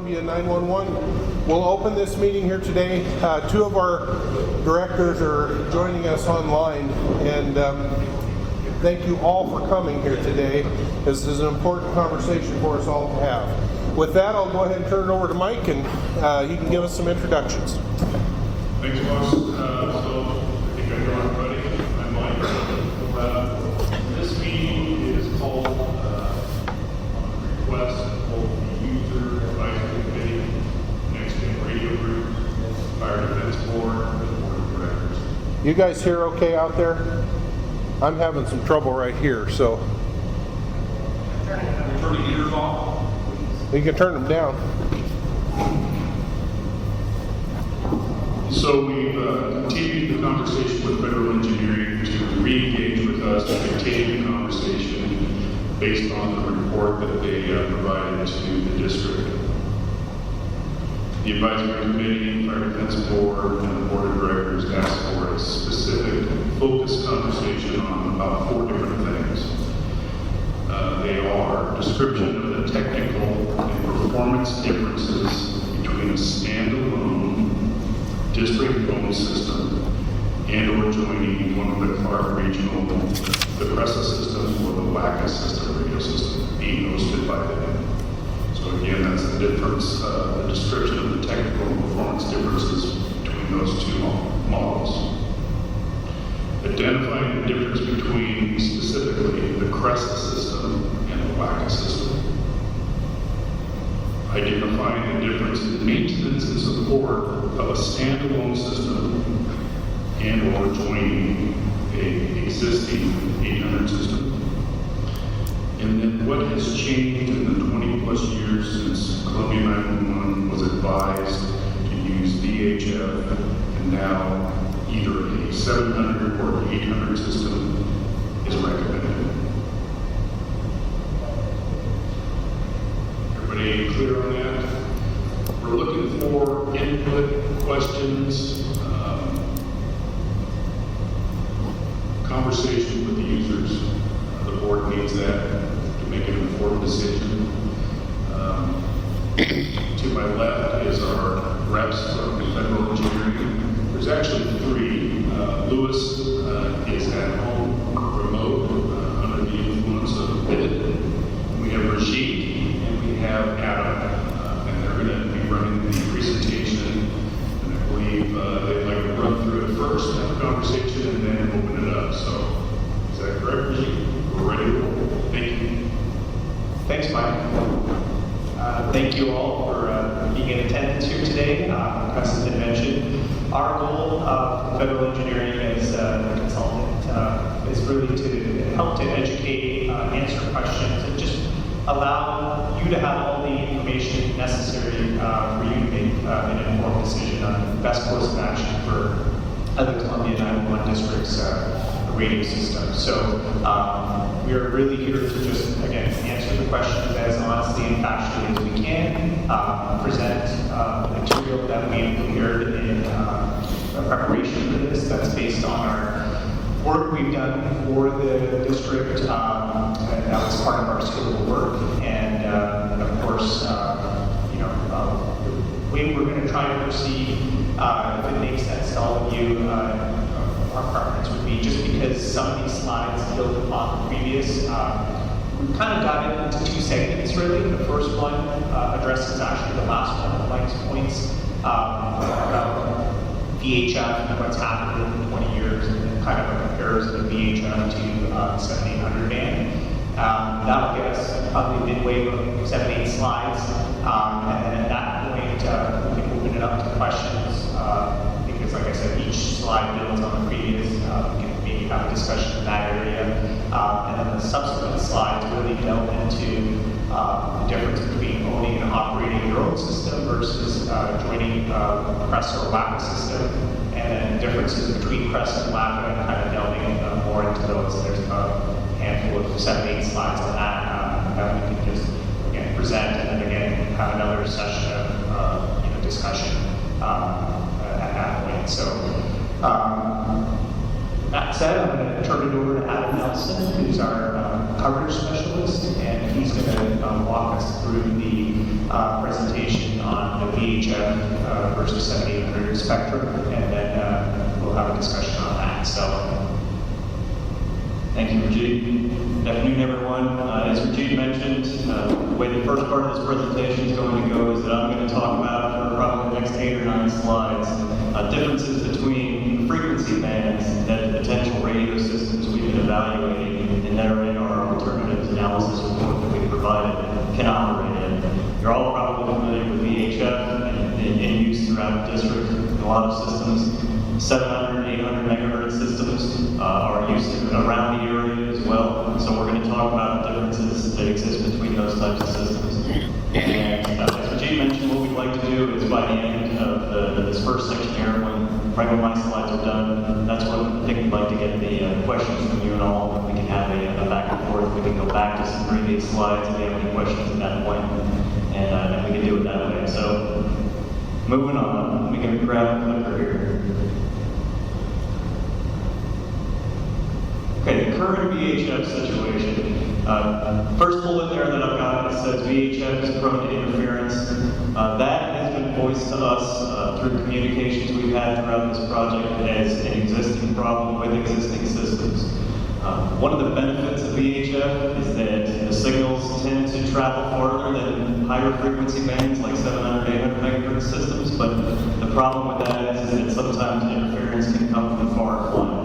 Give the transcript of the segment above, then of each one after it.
Columbia 911. We'll open this meeting here today. Two of our directors are joining us online, and thank you all for coming here today. This is an important conversation for us all to have. With that, I'll go ahead and turn it over to Mike, and he can give us some introductions. Thanks, boss. So I think I know everybody. I'm Mike. This meeting is called on request of the User Advisory Committee, Next Gen Radio Group, Fire Defense Board, and the Board of Directors. You guys hear okay out there? I'm having some trouble right here, so Turn the ears off. you can turn them down. So we've continued the conversation with Federal Engineering to re-engage with us to continue the conversation based on the report that they provided to the district. The Advisory Committee, Fire Defense Board, and the Board of Directors asked for a specific, focused conversation on about 4 different things. They are description of the technical and performance differences between a standalone district-owned system and or joining one of the Clark Regional, the PRESA system or the WACA system, radio system, being hosted by them. So again, that's the difference, the description of the technical and performance differences between those two models. Identifying the difference between specifically the CRESA system and the WACA system. Identifying the difference in maintenance and support of a standalone system and or joining a existing 800 system. And then what has changed in the 20 plus years since Columbia 911 was advised to use VHF, and now either a 700 or 800 system is recommended. Everybody clear on that? We're looking for input, questions, conversation with the users. The board needs that to make an informed decision. To my left is our reps from Federal Engineering. There's actually 3. Lewis is at home, remote, under the influence of it. We have Rashid and we have Adam, and they're going to be running the presentation. And I believe they'd like to run through it first, have a conversation, and then open it up. So, is that correct, Rashid? We're ready to roll. Thank you. Thanks, Mike. Thank you all for being in attendance here today. As has been mentioned, our goal of Federal Engineering as a consultant is really to help to educate, answer questions, and just allow you to have all the information necessary for you to make an informed decision on the best course of action for the Columbia 911 District's radio system. So we are really here to just, again, answer the questions as honestly and factually as we can, present material that we prepared in preparation for this that's based on our work we've done for the district, and that was part of our scope of work. And of course, the way we're going to try to proceed, if it makes sense to all of you, our preference would be, just because some of these slides build upon the previous, we've kind of got it into 2 segments really. The first one addresses actually the last one of Mike's points about VHF and what's happened in 20 years, and then kind of a comparison of VHF to 7800 band. That'll get us probably midway of 7-8 slides, and then at that point we can open it up to questions. Because like I said, each slide builds on the previous. We can maybe have a discussion in that area. And then the subsequent slides really delve into the difference between owning and operating your own system versus joining a PRESA or WACA system, and then differences between PRESA and WACA, and kind of delving more into those. There's a handful of 7-8 slides on that that we can just, again, present, and then again have another session of discussion at that point. So that said, I'm going to turn it over to Adam Nelson, who's our coverage specialist, and he's going to walk us through the presentation on the VHF versus 7800 spectrum, and then we'll have a discussion on that. So, thank you, Rajiv. Afternoon, everyone. As Rajiv mentioned, the way the first part of this presentation is going to go is that I'm going to talk about, for probably the next 8 or 9 slides, differences between frequency bands that the potential radio systems we've been evaluating and that are in our alternatives analysis report that we provided can operate in. You're all probably familiar with VHF in use throughout the district. A lot of systems, 700, 800 megahertz systems are used around the area as well. So we're going to talk about the differences that exist between those types of systems. And as Rajiv mentioned, what we'd like to do is by the end of this first section here, right when my slides are done, that's when I think we'd like to get the questions from you and all, and we can have a back and forth. We can go back to some previous slides if you have any questions at that point, and we can do it that way. So moving on, we can grab a clicker here. Okay, the current VHF situation. First bullet there that I've got, it says VHF is prone to interference. That has been voiced to us through communications we've had throughout this project as an existing problem with existing systems. One of the benefits of VHF is that the signals tend to travel farther than higher frequency bands like 700, 800 megahertz systems, but the problem with that is that sometimes interference can come from far flung.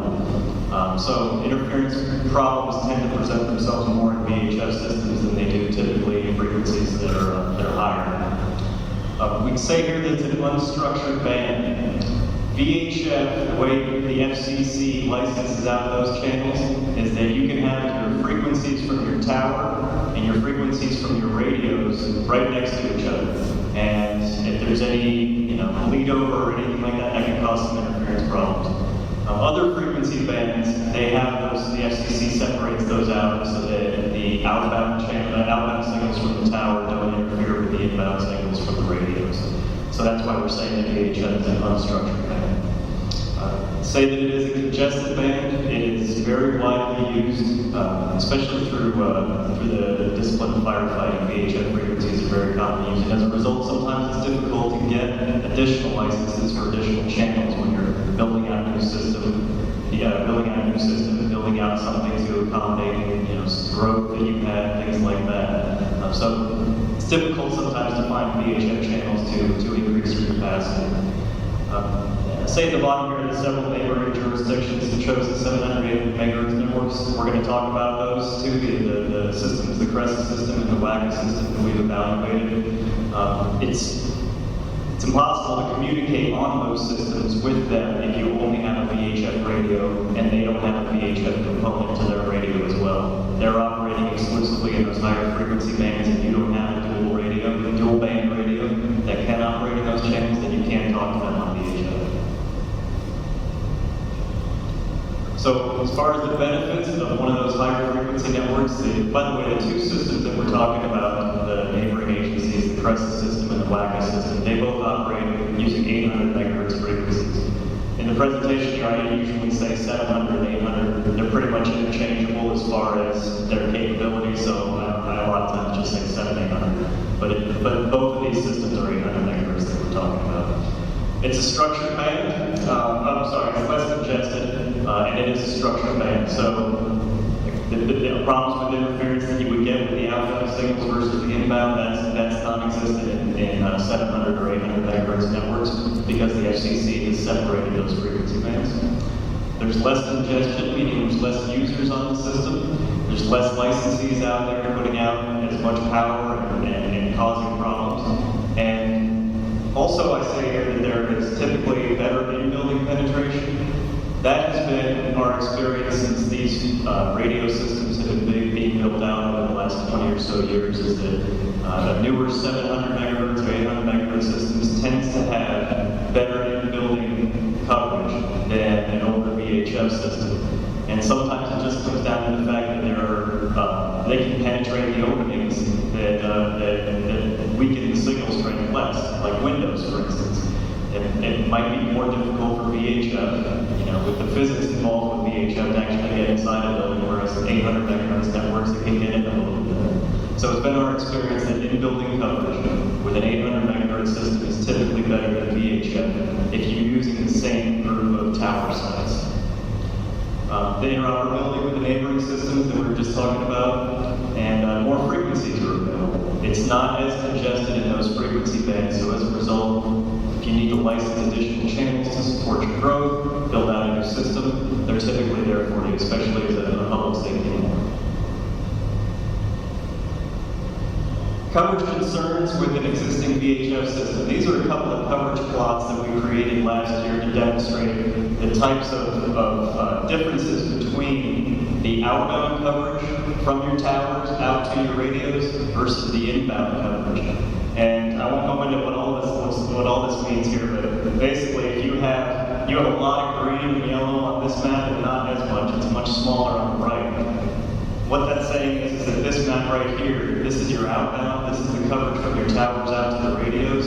So interference problems tend to present themselves more in VHF systems than they do typically in frequencies that are higher. We can say here that it's an unstructured band. VHF, the way the FCC licenses out those channels, is that you can have your frequencies from your tower and your frequencies from your radios right next to each other. And if there's any bleed over or anything like that, that can cause some interference problems. Other frequency bands, they have those, the FCC separates those out so that the outbound signals from the tower don't interfere with the inbound signals from the radios. So that's why we're saying that VHF is an unstructured band. Say that it is a congested band. It is very widely used, especially through the discipline of firefighting. VHF frequencies are very commonly used, and as a result, sometimes it's difficult to get additional licenses for additional channels when you're building out a new system. Building out something to accommodate growth that you've had, things like that. So it's difficult sometimes to find VHF channels to increase your capacity. Say at the bottom here, there's several neighboring jurisdictions that chose the 700, 800 megahertz networks. We're going to talk about those too, the systems, the CRESA system and the WACA system that we've evaluated. It's impossible to communicate on those systems with them if you only have a VHF radio and they don't have a VHF component to their radio as well. They're operating exclusively in those higher frequency bands. If you don't have a dual band radio that can operate in those channels, then you can't talk to them on VHF. So as far as the benefits of one of those higher frequency networks, by the way, the two systems that we're talking about, the neighboring agencies, the CRESA system and the WACA system, they both operate using 800 megahertz frequencies. In the presentation here, I usually say 700 and 800. They're pretty much interchangeable as far as their capability, so I a lot of times just say 700, 800. But both of these systems are 800 megahertz that we're talking about. It's a structured band. It's less congested, and it is a structured band. So the problems with interference that you would get with the outbound signals versus the inbound, that's non-existent in 700 or 800 megahertz networks because the FCC has separated those frequency bands. There's less congestion, meaning there's less users on the system. There's less licensees out there putting out as much power and causing problems. And also I say here that there is typically better in-building penetration. That has been our experience since these radio systems have been being built out over the last 20 or so years, is that newer 700 megahertz or 800 megahertz systems tends to have better in-building coverage than an older VHF system. And sometimes it just comes down to the fact that they can penetrate the openings that weaken the signal strength less, like windows, for instance. It might be more difficult for VHF, with the physics involved with VHF to actually get inside a building, whereas 800 megahertz networks, it can get in a little bit. So it's been our experience that in-building coverage with an 800 megahertz system The interoperability with the neighboring systems that we were just talking about, and more frequencies are available. It's not as congested in those frequency bands, so as a result, if you need to license additional channels to support your growth, build out a new system, they're typically there for you, especially as a public safety network. Coverage concerns with an existing VHF system. These are a couple of coverage plots that we created last year to demonstrate the types of differences between the outbound coverage from your towers out to your radios versus the inbound coverage. And I won't go into what all this means here, but basically, if you have a lot of green and yellow on this map, and not as much, it's much smaller on the right. What that's saying is that this map right here, this is your outbound, this is the coverage from your towers out to the radios.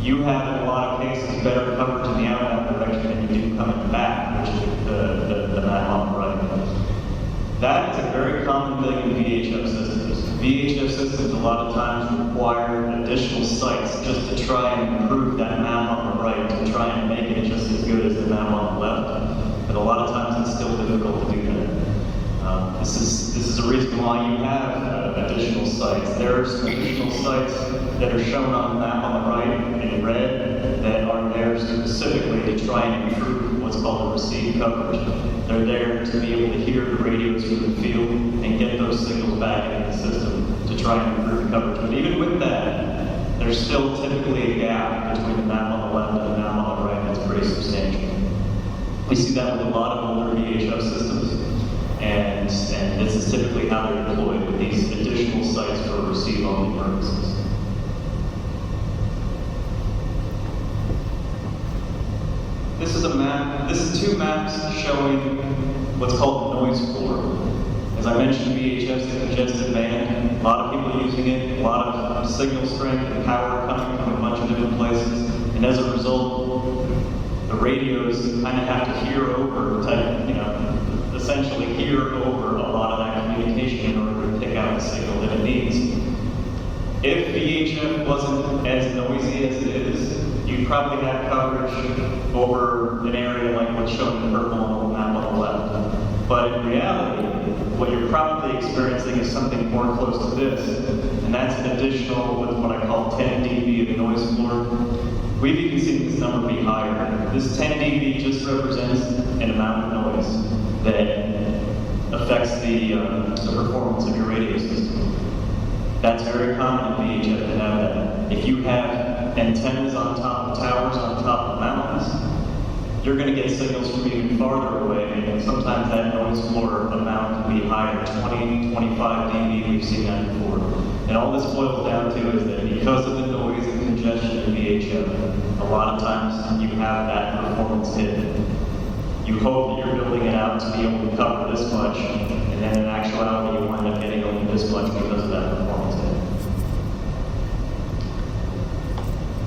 You have, in a lot of cases, better coverage in the outbound direction than you do coming back, which is the map on the right. That is a very common thing in VHF systems. VHF systems a lot of times require additional sites just to try and improve that map on the right, to try and make it just as good as the map on the left. But a lot of times it's still difficult to do that. This is the reason why you have additional sites. There are some additional sites that are shown on the map on the right in red that are there specifically to try and improve what's called the receive coverage. They're there to be able to hear the radios from the field and get those signals back into the system to try and improve coverage. But even with that, there's still typically a gap between the map on the left and the map on the right that's pretty substantial. We see that with a lot of older VHF systems. And this is typically how they're deployed with these additional sites for receive-only purposes. This is a map. This is two maps showing what's called the noise floor. As I mentioned, VHF is a congested band. A lot of people using it. A lot of signal strength and power coming from a bunch of different places. And as a result, the radios kind of have to hear over, essentially hear over a lot of that communication in order to pick out the signal that it needs. If VHF wasn't as noisy as it is, you'd probably have coverage over an area like what's shown in purple on the map on the left. But in reality, what you're probably experiencing is something more close to this, and that's an additional, what I call 10 dB of noise floor. We've even seen this number be higher. This 10 dB just represents an amount of noise that affects the performance of your radio system. That's very common in VHF to have that. If you have antennas on top of towers, on top of mountains, you're going to get signals from even farther away, and sometimes that noise floor amount can be higher, 20, 25 dB, we've seen that before. And all this boils down to is that because of the noise and congestion in VHF, a lot of times you have that performance hit. You hope that you're building it out to be able to cover this much, and then in actuality, you wind up getting only this much because of that performance hit.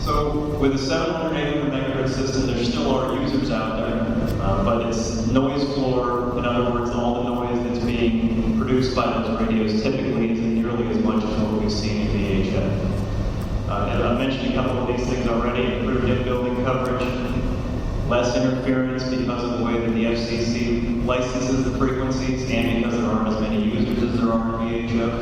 So, with a 700, 800 megahertz system, there still are users out there, but its noise floor, in other words, all the noise that's being produced by those radios typically isn't nearly as much as what we've seen in VHF. And I mentioned a couple of these things already: improved in-building coverage, less interference because of the way that the FCC licenses the frequencies, and because there aren't as many users as there are in VHF.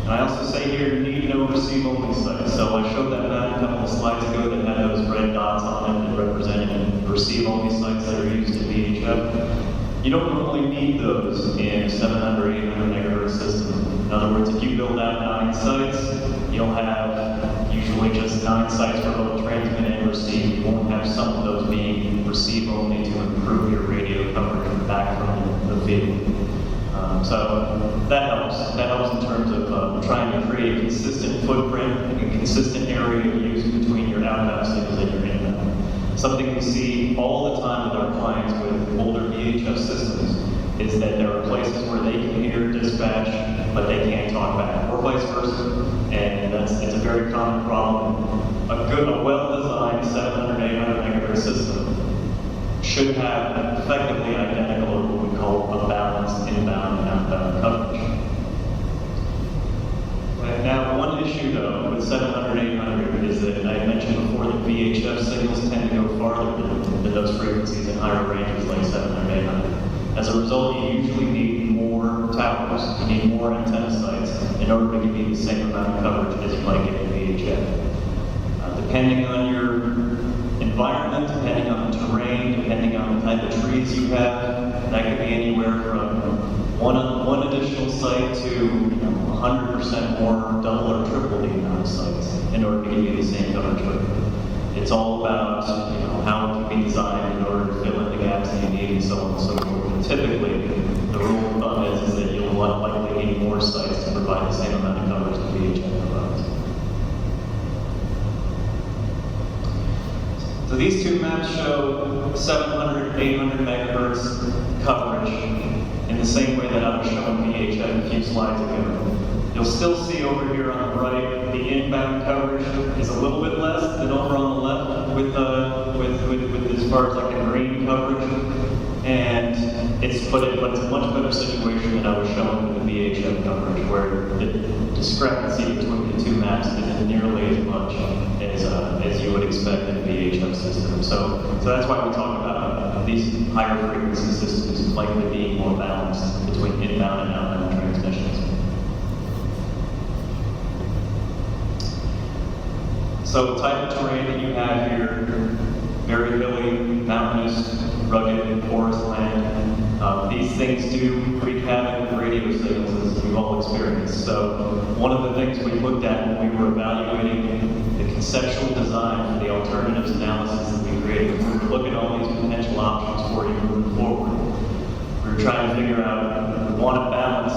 And I also say here, you need no receive-only sites. So I showed that map a couple of slides ago that had those red dots on it that represented receive-only sites that are used in VHF. You don't normally need those in 700, 800 megahertz system. In other words, if you build out 9 sites, you'll have usually just 9 sites for both transmit and receive. You won't have some of those being receive only to improve your radio coverage back from the field. So that helps. That helps in terms of trying to create a consistent footprint and a consistent area of use between your outbound signals and your inbound. Something we see all the time with our clients with older VHF systems is that there are places where they can hear dispatch, but they can't talk back, or vice versa. And it's a very common problem. A well-designed 700, 800 megahertz system should have effectively identical, or what we call a balanced inbound and outbound coverage. And now, one issue though with 700, 800 is that I mentioned before that VHF signals tend to go farther than those frequencies in higher ranges like 700, 800. As a result, you usually need more towers, you need more antenna sites in order to give you the same amount of coverage as you might get in VHF. Depending on your environment, depending on the terrain, depending on the type of trees you have, that could be anywhere from one additional site to 100% more double or triple the amount of sites in order to give you the same coverage. It's all about how it can be designed in order to fill in the gaps that you need and so on and so forth. And typically, the rule of thumb is that you'll likely need more sites to provide the same amount of coverage that VHF provides. So these two maps show 700, 800 megahertz coverage in the same way that I was showing VHF a few slides ago. You'll still see over here on the right, the inbound coverage is a little bit less than over on the left with as far as like the green coverage. And it's a much better situation than I was showing with the VHF coverage, where the discrepancy between the two maps isn't nearly as much as you would expect in a VHF system. So that's why we talk about these higher frequency systems likely being more balanced between inbound and outbound transmissions. So the type of terrain that you have here, very hilly, mountainous, rugged, forest land, these things do wreak havoc with radio signals, as we've all experienced. So one of the things we looked at when we were evaluating the conceptual design for the alternatives analysis that we created, we were looking at all these potential options for you moving forward. We were trying to figure out, we want to balance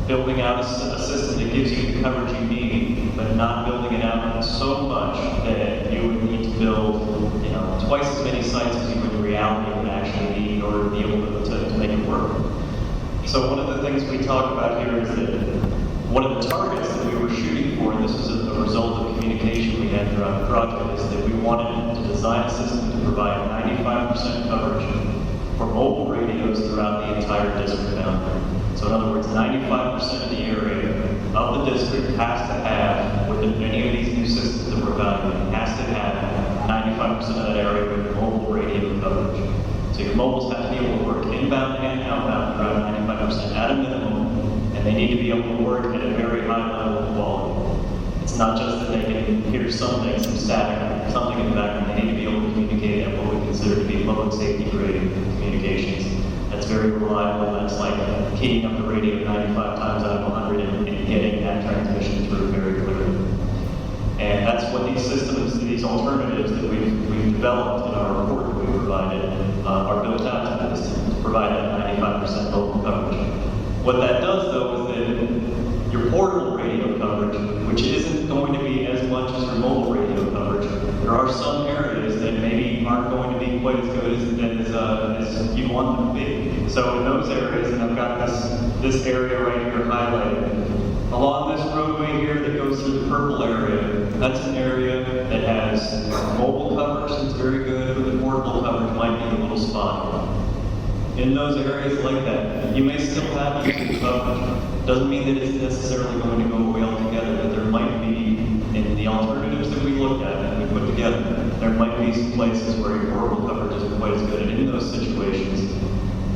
building out a system that gives you the coverage you need, but not building it out so much that you would need to build, twice as many sites as you would in reality would actually need in order to be able to make it work. So one of the things we talk about here is that one of the targets that we were shooting for, and this was a result of communication we had throughout the project, is that we wanted to design a system to provide 95% coverage for mobile radios throughout the entire district boundary. So in other words, 95% of the area of the district has to have, with any of these new systems that we're evaluating, has to have 95% of that area with mobile radio coverage. So your mobiles have to be able to work inbound and outbound throughout 95% at a minimum, and they need to be able to work at a very high level of quality. It's not just that they can hear something, some static, something in the background. They need to be able to communicate at what we consider to be public safety grade communications. That's very reliable. That's like keying up the radio 95 times out of 100 and getting that transmission through very clearly. And that's what these systems, these alternatives that we've developed in our report that we provided are built out to this to provide that 95% local coverage. What that does, though, is that your portable radio coverage, which isn't going to be as much as your mobile radio coverage, there are some areas that maybe aren't going to be quite as good as you want them to be. So in those areas, and I've got this area right here highlighted, along this roadway here that goes through the purple area, that's an area that has mobile coverage that's very good, but the portable coverage might be a little spotty. In those areas like that, you may still have usable coverage. Doesn't mean that it's necessarily going to go away altogether, but there might be, in the alternatives that we looked at and we put together, there might be some places where your portable coverage isn't quite as good. And in those situations,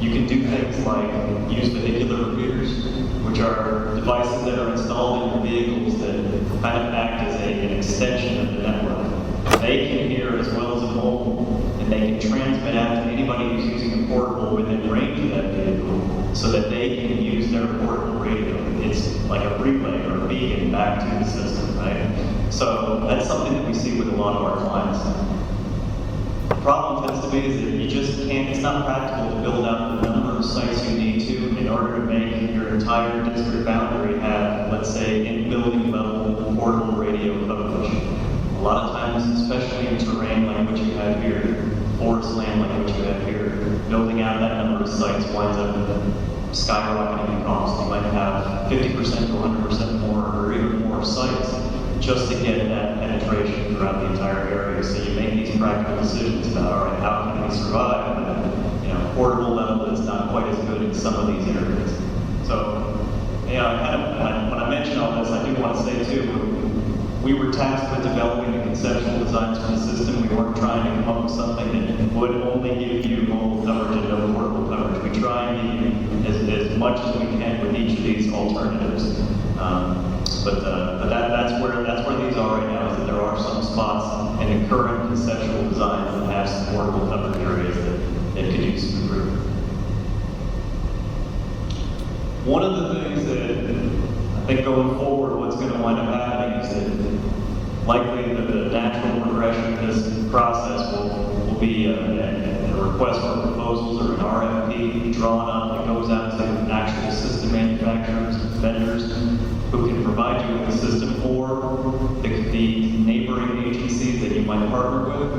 you can do things like use vehicular repeaters, which are devices that are installed in your vehicles that kind of act as an extension of the network. They can hear as well as a mobile, and they can transmit out to anybody who's using a portable within range of that vehicle so that they can use their portable radio. It's like a relay or a beacon back to the system, right? So that's something that we see with a lot of our clients. The problem tends to be is that you just can't, it's not practical to build out the number of sites you need to in order to make your entire district boundary have, let's say, in building level portable radio coverage. A lot of times, especially in terrain like what you have here, forest land like what you have here, building out that number of sites winds up skyrocketing in cost. You might have 50% to 100% more or even more sites just to get that penetration throughout the entire area. So you make these practical decisions about, all right, how can we survive at a portable level that's not quite as good in some of these areas. So, when I mention all this, I do want to say too, we were tasked with developing the conceptual designs for the system. We weren't trying to come up with something that would only give you mobile coverage and no portable much as we can with each of these alternatives. But that's where these are right now, is that there are some spots in the current conceptual design that have some portable coverage areas that could use some improvement. One of the things that I think going forward, what's going to wind up happening is that likely the natural progression of this process will be a request for proposals or an RFP drawn up that goes out to actual system manufacturers and vendors who can provide you with a system, or the neighboring agencies that you might partner with.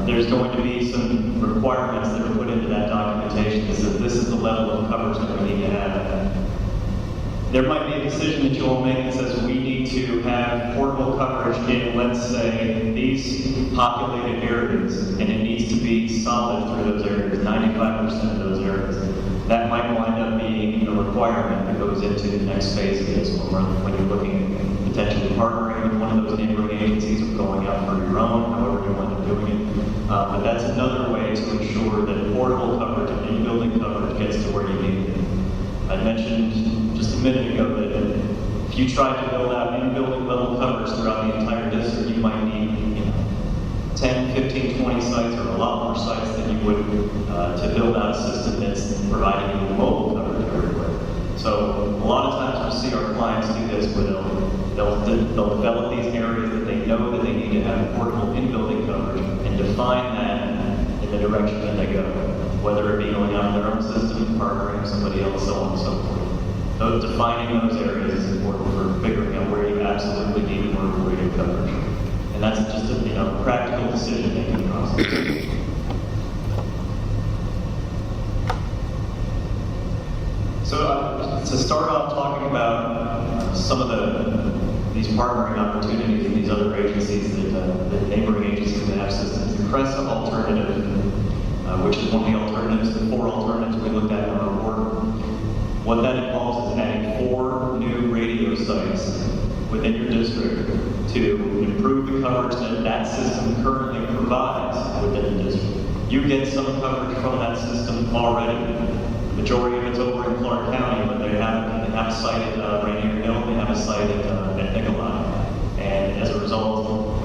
There's going to be some requirements that are put into that documentation that says this is the level of coverage that we need to have. There might be a decision that you will make that says we need to have portable coverage in, let's say, these populated areas, and it needs to be solid through those areas, 95% of those areas. That might wind up being a requirement that goes into the next phase of this when you're looking at potentially partnering with one of those neighboring agencies or going out for your own, however you wind up doing it. But that's another way to ensure that portable coverage and in-building coverage gets to where you need it. I mentioned just a minute ago that if you tried to build out in-building level coverage throughout the entire district, you might need 10, 15, 20 sites or a lot more sites than you would to build out a system that's providing you mobile coverage everywhere. So a lot of times we see our clients do this where they'll develop these areas that they know that they need to have portable in-building coverage and define that in the direction that they go, whether it be going out their own system, partnering with somebody else, so on and so forth. So defining those areas is important for figuring out where you absolutely need portable radio coverage. And that's just a practical decision-making process. So to start off talking about some of these partnering opportunities with these other agencies, the neighboring agencies that have systems, the CRESA alternative, which is one of the alternatives, the 4 alternatives we looked at in our report. What that involves is adding 4 new radio sites within your district to improve the coverage that that system currently provides within the district. You get some coverage from that system already. The majority of it's over in Clark County, but they have a site at Rainier Hill, they have a site at Nicolai. And as a result,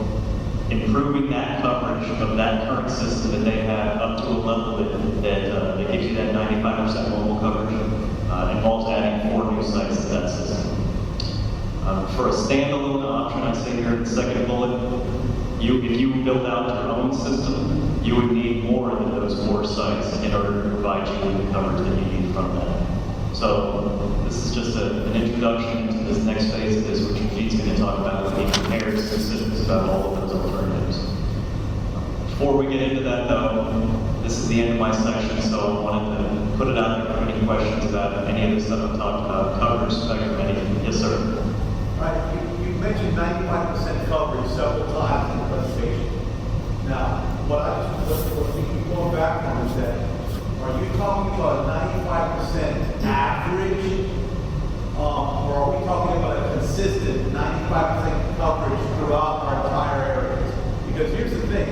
improving that coverage of that current system that they have up to a level that gives you that 95% mobile coverage involves adding 4 new sites to that system. For a standalone option, I say here in the second bullet, if you build out your own system, you would need more than those 4 sites in order to provide you with the coverage that you need from that. So this is just an introduction to this next phase of this, which Pete's going to talk about when he compares specifics about all of those alternatives. Before we get into that though, this is the end of my section, so I wanted to put it out there for any questions about any of the stuff I've talked about, coverage, spectrum, anything. Yes, sir. Right, you mentioned 95% coverage several times in the presentation. Now, what we keep going back on is that, are you talking about 95% average, or are we talking about a consistent 95% coverage throughout our entire areas? Because here's the thing,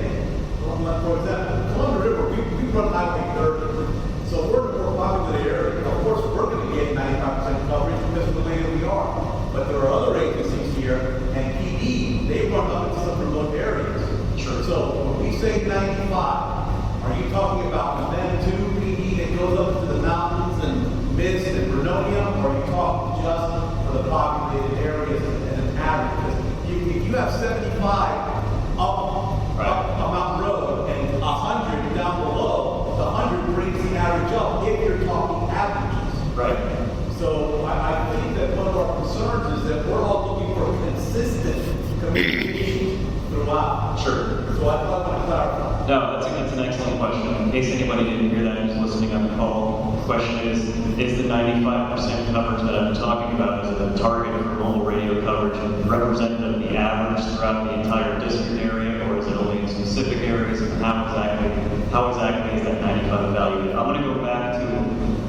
for example, Columbia River, we run Highway 30, so we're in a more populated area. Of course, we're going to get 95% coverage because of the way that we are. But there are other agencies here, and PD, they run up into some remote areas. Sure. So when we say 95, are you talking about Manitou PD that goes up into the mountains and Mist and Vernonia, or are you talking just for the populated areas and an average? Because if you have 75 up a mountain road and 100 down below, the 100 brings the average up if you're talking averages. Right. So I think that one of our concerns is that we're all looking for consistent communication throughout. Sure. So I thought I would clarify. No, that's an excellent question. In case anybody didn't hear that who's listening on the call, the question is the 95% coverage that I'm talking about is a target for mobile radio coverage representative of the average throughout the entire district area, or is it only in specific areas, and how exactly is that 95 evaluated? I'm going to go back to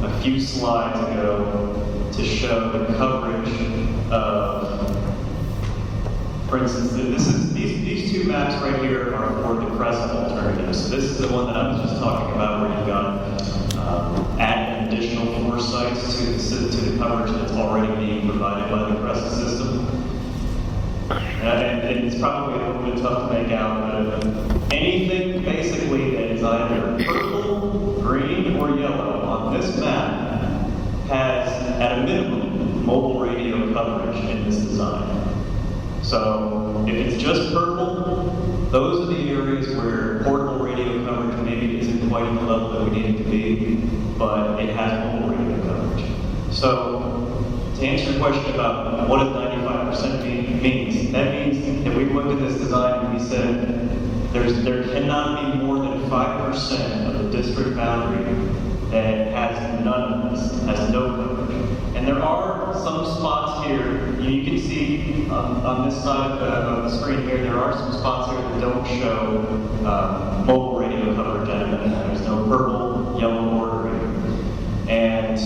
a few slides ago to show the coverage of, for instance, these 2 maps right here are for the CRESA alternative. So this is the one that I was just talking about, where you've got admin additional 4 sites to the coverage that's already being provided by the Cresta system. And it's probably a little bit tough to make out, but anything basically that is either purple, green, or yellow on this map has, at a minimum, mobile radio coverage in this design. So if it's just purple, those are the areas where portable radio coverage maybe isn't quite at the level that we need it to be, but it has mobile radio coverage. So to answer your question about what does 95% means, that means that we looked at this design and we said there cannot be more than 5% of the district boundary that has none of this, has no coverage. And there are some spots here, you can see on this side of the screen here, there are some spots here that don't show mobile radio coverage. There's no purple, yellow bordering. And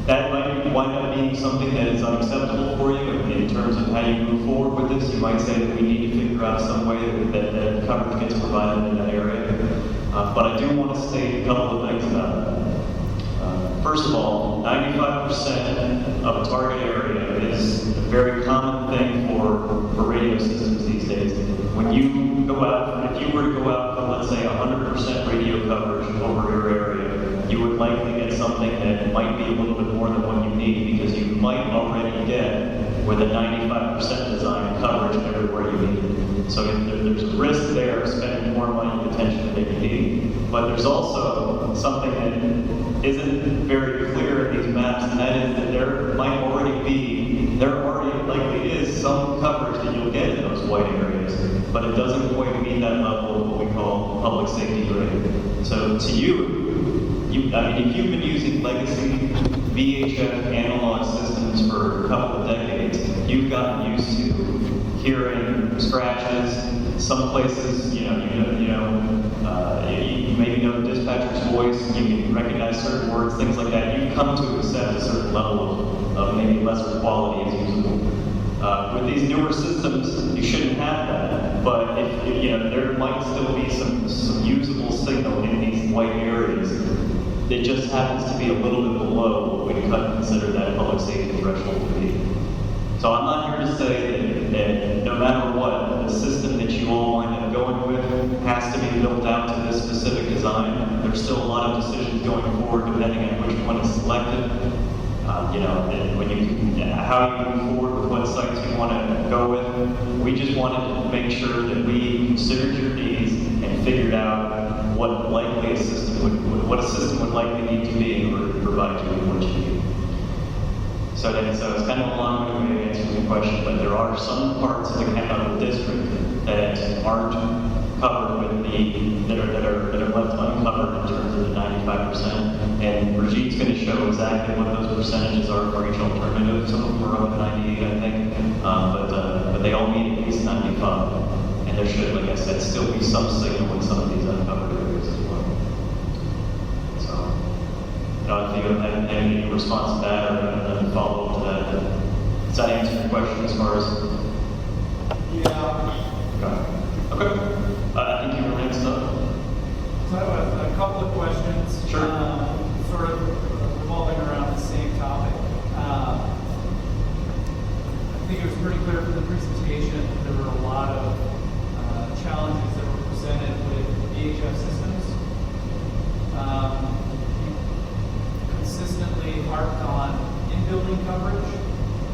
that might wind up being something that is unacceptable for you in terms of how you move forward with this. You might say that we need to figure out some way that coverage gets provided in that area. But I do want to state a couple of things about that. First of all, 95% of a target area is a very common thing for radio systems these days. When you go out, if you were to go out for, let's say, 100% radio coverage over your area, you would likely get something that might be a little bit more than what you need, because you might already get with a 95% design coverage everywhere you need it. So there's a risk there of spending more money and attention than you need. But there's also something that isn't very clear in these maps, and that is that there already likely is some coverage that you'll get in those white areas, but it doesn't quite meet that level of what we call public safety grade. So to if you've been using legacy VHF analog systems for a couple of decades, you've gotten used to hearing scratches. Some places, you maybe know the dispatcher's voice, you can recognize certain words, things like that. You come to accept a certain level of maybe lesser quality as usable. With these newer systems, you shouldn't have that, but there might still be some usable signal in these white areas. It just happens to be a little bit below what we consider that public safety threshold to be. So I'm not here to say that no matter what, the system that you all wind up going with has to be built out to this specific design. There's still a lot of decisions going forward depending on which one is selected. How you move forward with what sites you want to go with. We just wanted to make sure that we considered your needs and figured out what a system would likely need to be in order to provide you with what you need. So it's kind of a long way of answering the question, but there are some parts of the district that aren't covered with that are left uncovered in terms of the 95%. And Brigitte's going to show exactly what those percentages are for each alternative. Some of them are up to 98, I think, but they all meet at least 95. And there should, like I said, still be some signal in some of these uncovered areas as well. So, if you have any response to that or any follow-up to that, does that answer your question as far as? Yeah. Okay. I think you were next up. So I have a couple of questions. Sure. Sort of revolving around the same topic. I think it was pretty clear from the presentation that there were a lot of challenges that were presented with VHF systems. You consistently harped on in-building coverage,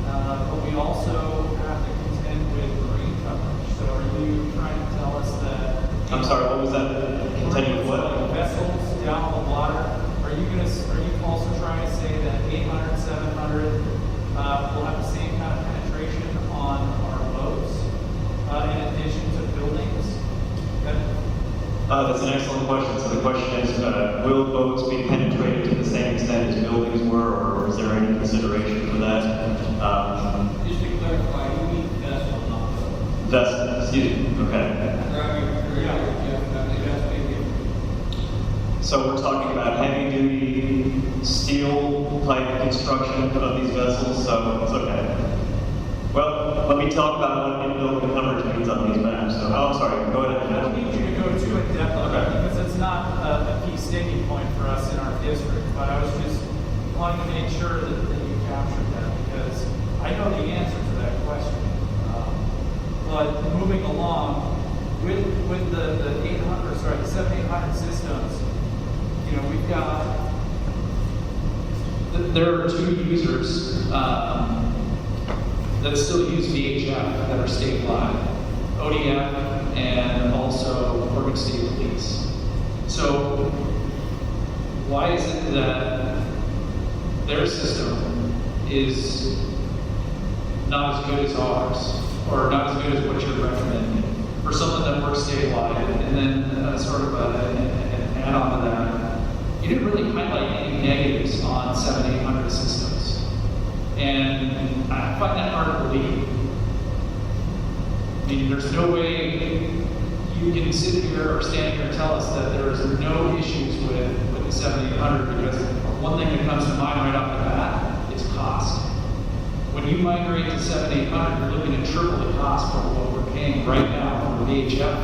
but we also have to contend with marine coverage. So are you trying to tell us that? I'm sorry, what was that? Continue with what? Vessels down the water. Are you also trying to say that 800, 700 will have the same kind of penetration on our boats in addition to buildings? That's an excellent question. So the question is, will boats be penetrated to the same extent as buildings were, or is there any consideration for that? Just to clarify, you mean vessel, not boat? Vessel, excuse me, okay. So we're talking about heavy-duty steel pipe construction of these vessels, so it's okay. Well, let me talk about what in-building coverage means on these maps. So, I'm sorry, go ahead. I don't need you to go too in depth on that because it's not a key sticking point for us in our district, but I was just sure that you captured that, because I know the answer to that question. But moving along, with the 800, sorry, the 7800 systems, you know, we've got, there are 2 users that still use VHF that are statewide, ODF and also Oregon State Police. So why is it that their system is not as good as ours, or not as good as what you're recommending, for something that works statewide? And then sort of an add-on to that, you didn't really highlight any negatives on 7800 systems. And I find that hard to believe. I mean, there's no way you can sit here or stand here and tell us that there is no issues with the 7800, because one thing that comes to mind right off the bat is cost. When you migrate to 7800, you're looking at triple the cost for what we're paying right now for VHF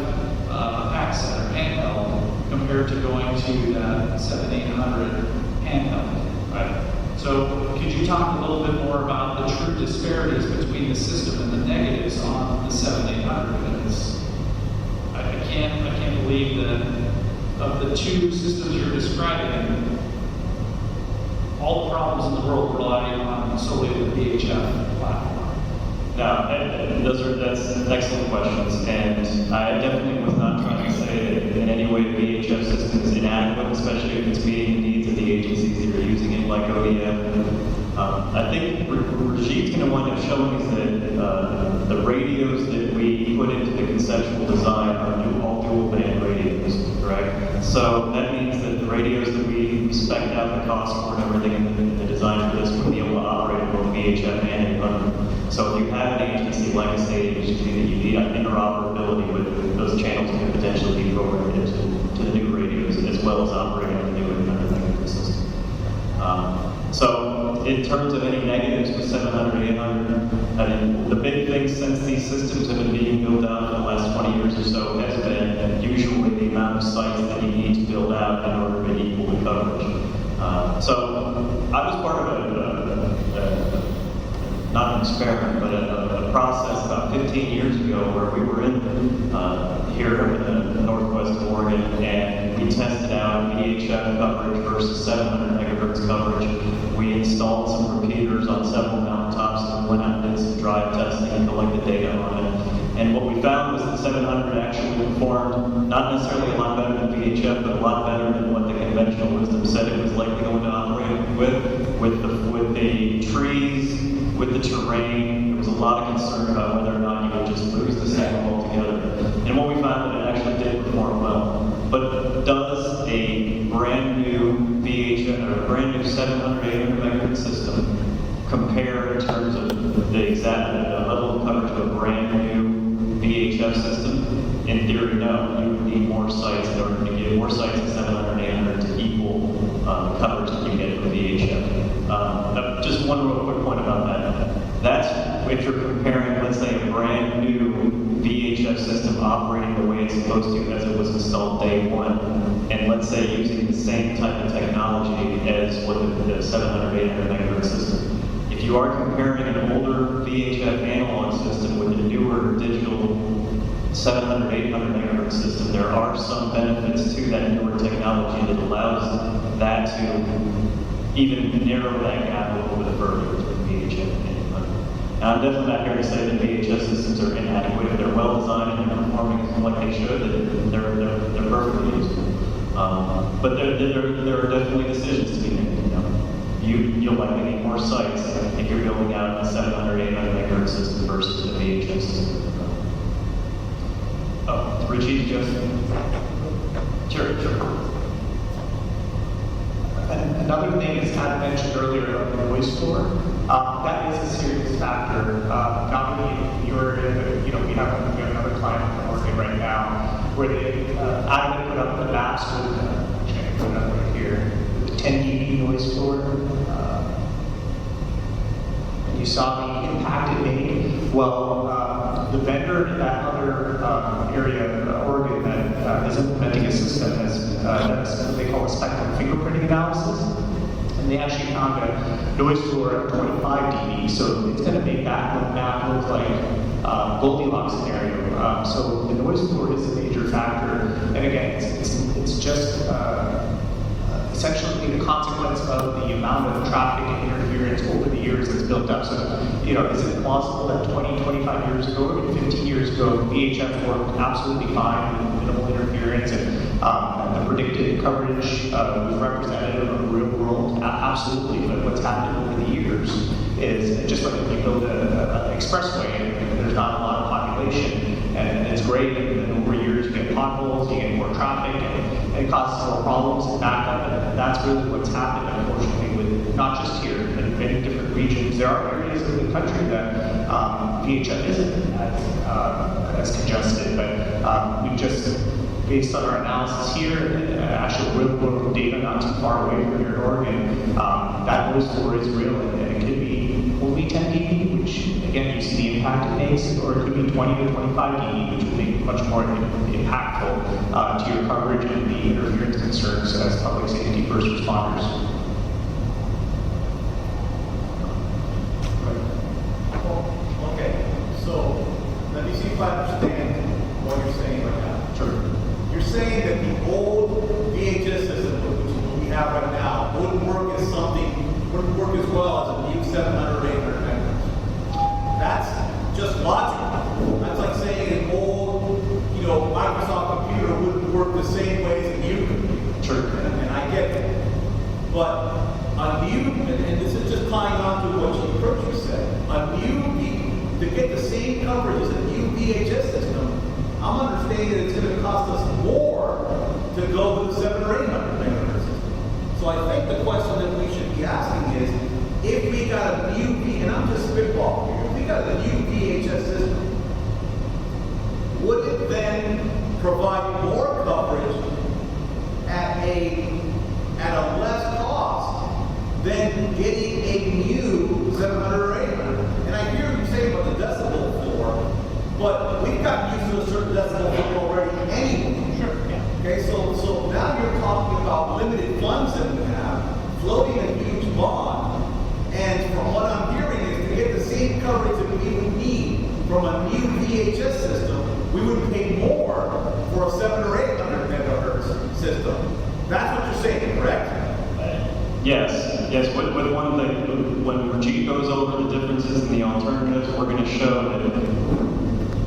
pack set or handheld compared to going to that 7800 handheld. Right? So could you talk a little bit more about the true disparities between the system and the negatives on the 7800? Because I can't believe that of the 2 systems you're describing, all the problems in the world rely on solely the VHF platform. Now, that's excellent questions, and I definitely was not trying to say that in any way the VHF system is inadequate, especially if it's meeting the needs of the agencies that are using it, like ODF. I think Rajiv's going to wind up showing us that the radios that we put into the conceptual design are all dual band radios, correct? So that means that the radios that we spec'd out the cost for and everything in the design for this would be able to operate both VHF and 800. So if you have an agency like a state agency that you need interoperability with, those channels can potentially be programmed into the new radios as well as operating on the new 800 megahertz system. So in terms of any negatives with 700, 800, I mean, the big thing since these systems have been being built out for the last 20 years or so has been usually the amount of sites that you need to build out in order to equal the coverage. So I was part of not an experiment, but a process about 15 years ago where we were in here in the northwest of Oregon, and we tested out VHF coverage versus 700 megahertz coverage. We installed some repeaters on several mountaintops and went out and did some drive testing and collected data on it. And what we found was that 700 actually performed not necessarily a lot better than VHF, but a lot better than what the conventional wisdom said it was likely going to operate with the trees, with the terrain. There was a lot of concern about whether or not you would just lose the signal altogether. And what we found that it actually did perform well. But does a brand new VHF or a brand new 700, 800 megahertz system compare in terms of the exact level of coverage of a brand new VHF system? In theory, no. You would need more sites in order to get more sites in 700, 800 to equal the coverage that you get from VHF. Just one real quick point about that. That's if you're comparing, let's say, a brand new VHF system operating the way it's supposed to as it was installed day one, and let's say using the same type of technology as what the 700, 800 megahertz system. If you are comparing an older VHF analog system with a newer digital 700, 800 megahertz system, there are some benefits to that newer technology that allows that to even narrow that gap a little bit further between VHF and 800. Now, I'm definitely not here to say that VHF systems are inadequate. If they're well designed and they're performing like they should, they're perfectly useful. But there are definitely decisions to be made. You'll likely need more sites if you're building out a 700, 800 megahertz system versus a VHF system. Oh, Richie, just sure. Another thing is kind of mentioned earlier about the noise floor. That is a serious factor. Not only you're in the, we have another client in Oregon right now where they put up the maps with, actually I put it up right here, with the 10 dB noise floor. And you saw the impact it made. Well, the vendor in that other area, Oregon, that is implementing a system that's what they call a spectrum fingerprinting analysis. And they actually found a noise floor at 25 dB, so it's going to make that map look like Goldilocks scenario. So the noise floor is a major factor, and again, it's just essentially the consequence of the amount of traffic and interference over the years that's built up. So, is it plausible that 20, 25 years ago, or even 15 years ago, VHF worked absolutely fine with minimal interference, and the predicted coverage was representative of the real world? Absolutely. But what's happened over the years is just like if you build an expressway and there's not a lot of population, and it's great, and then over years you get potholes, you get more traffic, and it causes more problems and backup, and that's really what's happened, unfortunately, with not just here, but in many different regions. There are areas of the country that VHF isn't as congested, but we just, based on our analysis here, actual real-world data not too far away from here in Oregon, that noise floor is real, and it could be only 10 dB, which, again, you see the impact it makes, or it could be 20 to 25 dB, which would make it much more impactful to your coverage and the interference concerns as public safety first responders. Okay, so let me see if I understand what you're saying right now. Sure. You're saying that the old VHS system, which we have right now, wouldn't work as well as a new 700 or 800 megahertz. That's just logical. That's like saying an old, Microsoft computer wouldn't work the same way as a new computer. Sure. And I get it. But a new, and this is just tying on to what Chief Kircher said, to get the same coverage as a new VHS system, I'm understanding that it's going to cost us more to go with the 700 or 800 megahertz system. So I think the question that we should be asking is, if we got a new, and I'm just spitballing here, if we got a new VHS system, would it then provide more coverage at a less cost than getting a new 700 or 800? And I hear you say about the decibel floor, but we've gotten used to a certain decibel floor already anyway. Sure, yeah. Okay, so now you're talking about limited funds that we have, floating a huge bond, and from what I'm hearing is to get the same coverage that we would need from a new VHS system, we would pay more for a 700 or 800 megahertz system. That's what you're saying, correct? Yes. With one thing, when Rajiv goes over the differences and the alternatives, we're going to show that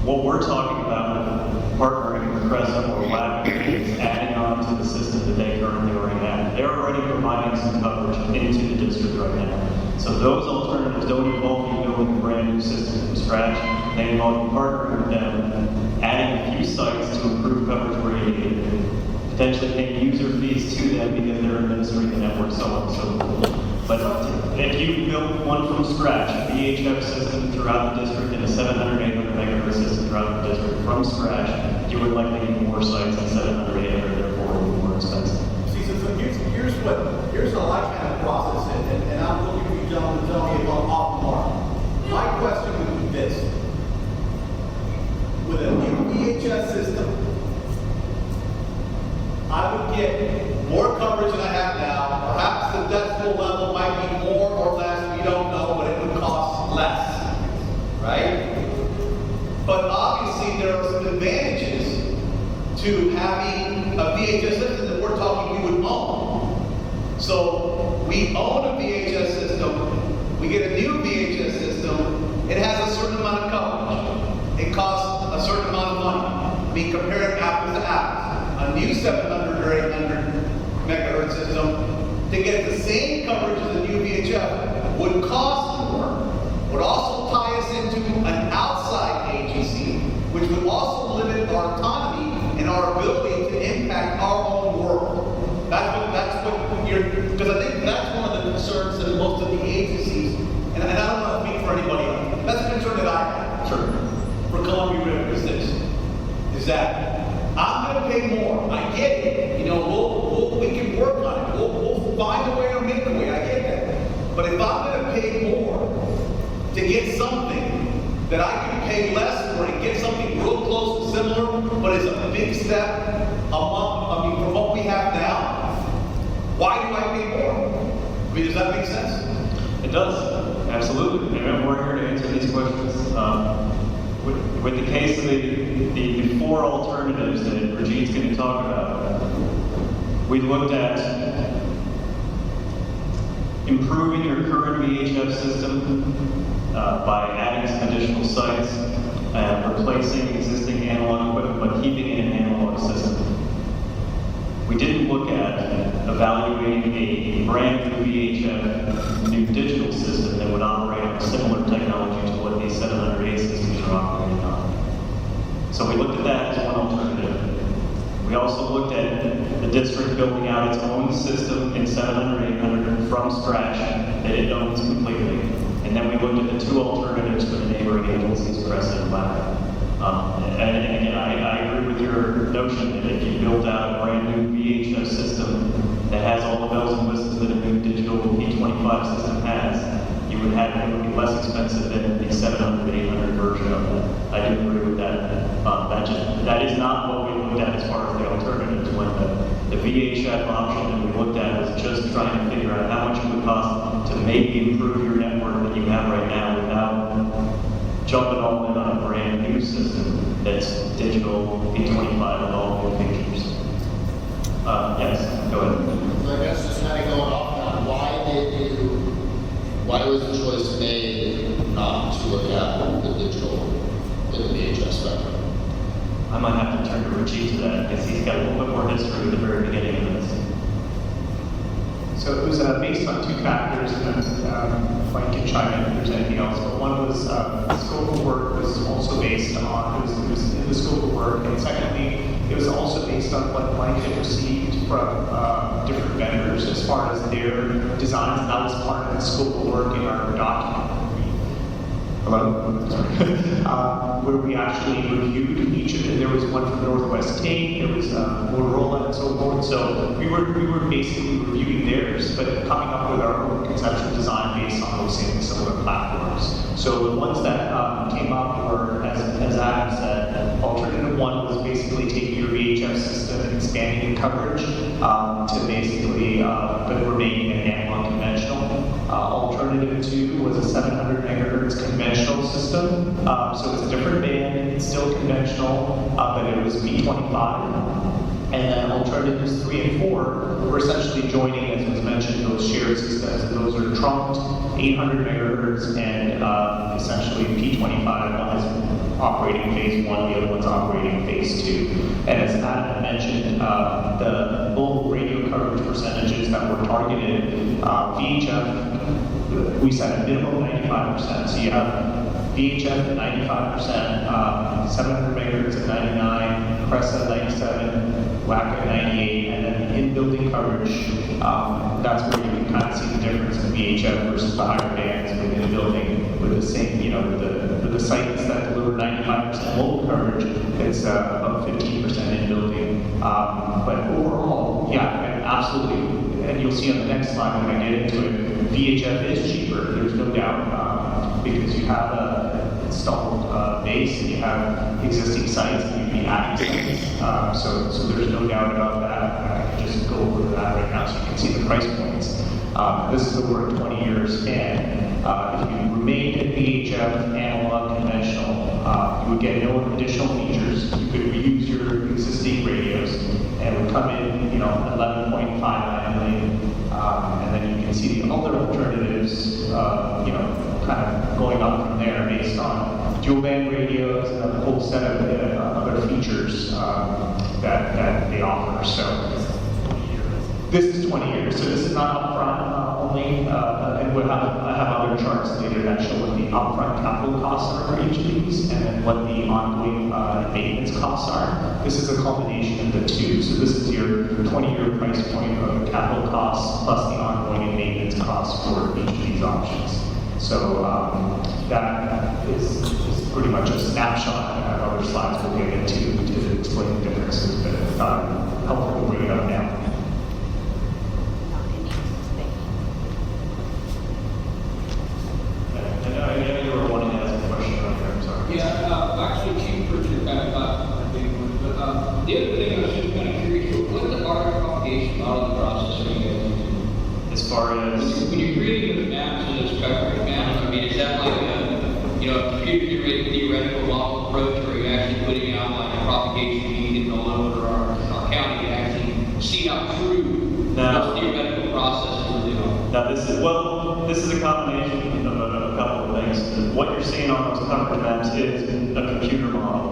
what we're talking about with partnering with Crescent or WAC is adding on to the system that they currently already have. They're already providing some coverage into the district right now. So those alternatives don't involve you building a brand new system from scratch. They involve you partnering with them, adding a few sites to improve coverage where you need it, potentially paying user fees to them because they're administering the network, so on and so forth. But if you built one from scratch, a VHF system throughout the district and a 700, 800 megahertz system throughout the district from scratch, you would likely need more sites than 700, 800, therefore it would be more expensive. See, so here's how I kind of process it, and I'm looking for you gentlemen to tell me if I'm off the mark. My question would be this. With a new VHS system, I would get more coverage than I have now. Perhaps the decibel level might be more or less, we don't know, but it would cost less, right? But obviously there are some advantages to having a VHS system that we're talking we would own. So we own a VHS system, we get a new VHS system, it has a certain amount of coverage. It costs a certain amount of money. I mean, comparing apples to apples. A new 700 or 800 megahertz system, to get the same coverage as a new VHF, would cost more, would also tie us into an outside agency, which would also limit our autonomy and our ability to impact our own world. That's what you're, because I think that's one of the concerns that most of the agencies, and I don't want to speak for anybody else, that's a concern that I have. Sure. For Columbia River is that I'm going to pay more. I get it. We can work on it. We'll find a way or make a way. I get that. But if I'm going to pay more to get something that I can pay less for, to get something real close and similar, but it's a big step from what we have now, why do I pay more? I mean, does that make sense? It does, absolutely. And we're here to answer these questions. With the case of the four alternatives that Rajit's going to talk about, we looked at improving your current VHF system by adding some additional sites, replacing existing analog equipment, but keeping it an analog system. We didn't look at evaluating a brand new VHF, new digital system that would operate on similar technology to what these 708 systems are operating on. So we looked at that as one alternative. We also looked at the district building out its own system in 700, 800 from scratch that it owns completely. And then we looked at the two alternatives for the neighboring agencies, Crescent and Black. And again, I agree with your notion that if you build out a brand new VHF system that has all the bells and whistles that a new digital P25 system has, it would be less expensive than the 700, 800 version of that. I do agree with that. That is not what we looked at as far as the alternatives. When the VHF option that we looked at was just trying to figure out how much it would cost to maybe improve your network that you have right now without jumping all in on a brand new system that's digital P25 with all new features. Yes, go ahead. So I guess just kind of going off on why was the choice made not to look at the digital in the VHS spectrum? I might have to turn to Rajit to that because he's got a little bit more history at the very beginning of this. So it was based on two factors, and Mike can chime in if there's anything else. But one was the scope of work was also based on, it was in the scope of work. And secondly, it was also based on what Mike had received from different vendors as far as their designs. And that was part of the scope of work in our document. Hello? Sorry. Where we actually reviewed each of them. There was one from Northwest Cape, there was Motorola and so forth. So we were basically reviewing theirs, but coming up with our own conceptual design based on those same similar platforms. So the ones that came up were, as Adam said, alternative one was basically taking your VHF system and expanding the coverage to basically, but remaining an analog conventional. Alternative two was a 700 megahertz conventional system. So it's a different band, it's still conventional, but it was P25. And then alternatives 3 and 4 were essentially joining, as was mentioned, those shared systems. And those are trunked 800 megahertz and essentially P25. One is operating phase 1, the other one's operating phase 2. And as Adam mentioned, the full radio coverage percentages that were targeted, VHF, we set a minimum 95%. So you have VHF at 95%, 700 megahertz at 99, Cresa at 97, WAC at 98, and then in-building coverage, that's where you can kind of see the difference in VHF versus the higher bands within the building with the same, with the sites that deliver 95% local coverage, it's about 15% in-building. But overall, yeah, and absolutely, and you'll see on the next slide when I get into it, VHF is cheaper, there's no doubt, because you have an installed base and you have existing sites and you'd be adding sites. So there's no doubt about that. I can just go over that right now so you can see the price points. This is over 20 years, and if you remain in VHF analog conventional, you would get no additional features. You could reuse your existing radios, and it would come in, 11.59 million. And then you can see the other alternatives, kind of going up from there based on dual band radios and a whole set of other features that they offer. So this is 20 years. So this is not upfront only, and I have other charts later that show what the upfront capital costs are for each of these, and then what the ongoing maintenance costs are. This is a combination of the two. So this is your 20-year price point of the capital costs plus the ongoing and maintenance costs for each of these options. So that is pretty much a snapshot. I have other slides we'll get into to explain the differences, but I thought it would helpful to bring it up now. I know you were wanting to ask a question earlier, I'm sorry. Yeah, actually, Chief Richard kind of got a big one. But the other thing I was just kind of curious, what's the RF propagation model process are you guys using? As far areas. When you're creating the maps and those coverage maps, I mean, is that like a, computer-generated theoretical model approach, or are you actually putting out like a propagation beacon all over our county to actually see how true No. those theoretical processes really are? Now this is a combination of a couple of things. What you're seeing on those coverage maps is a computer model.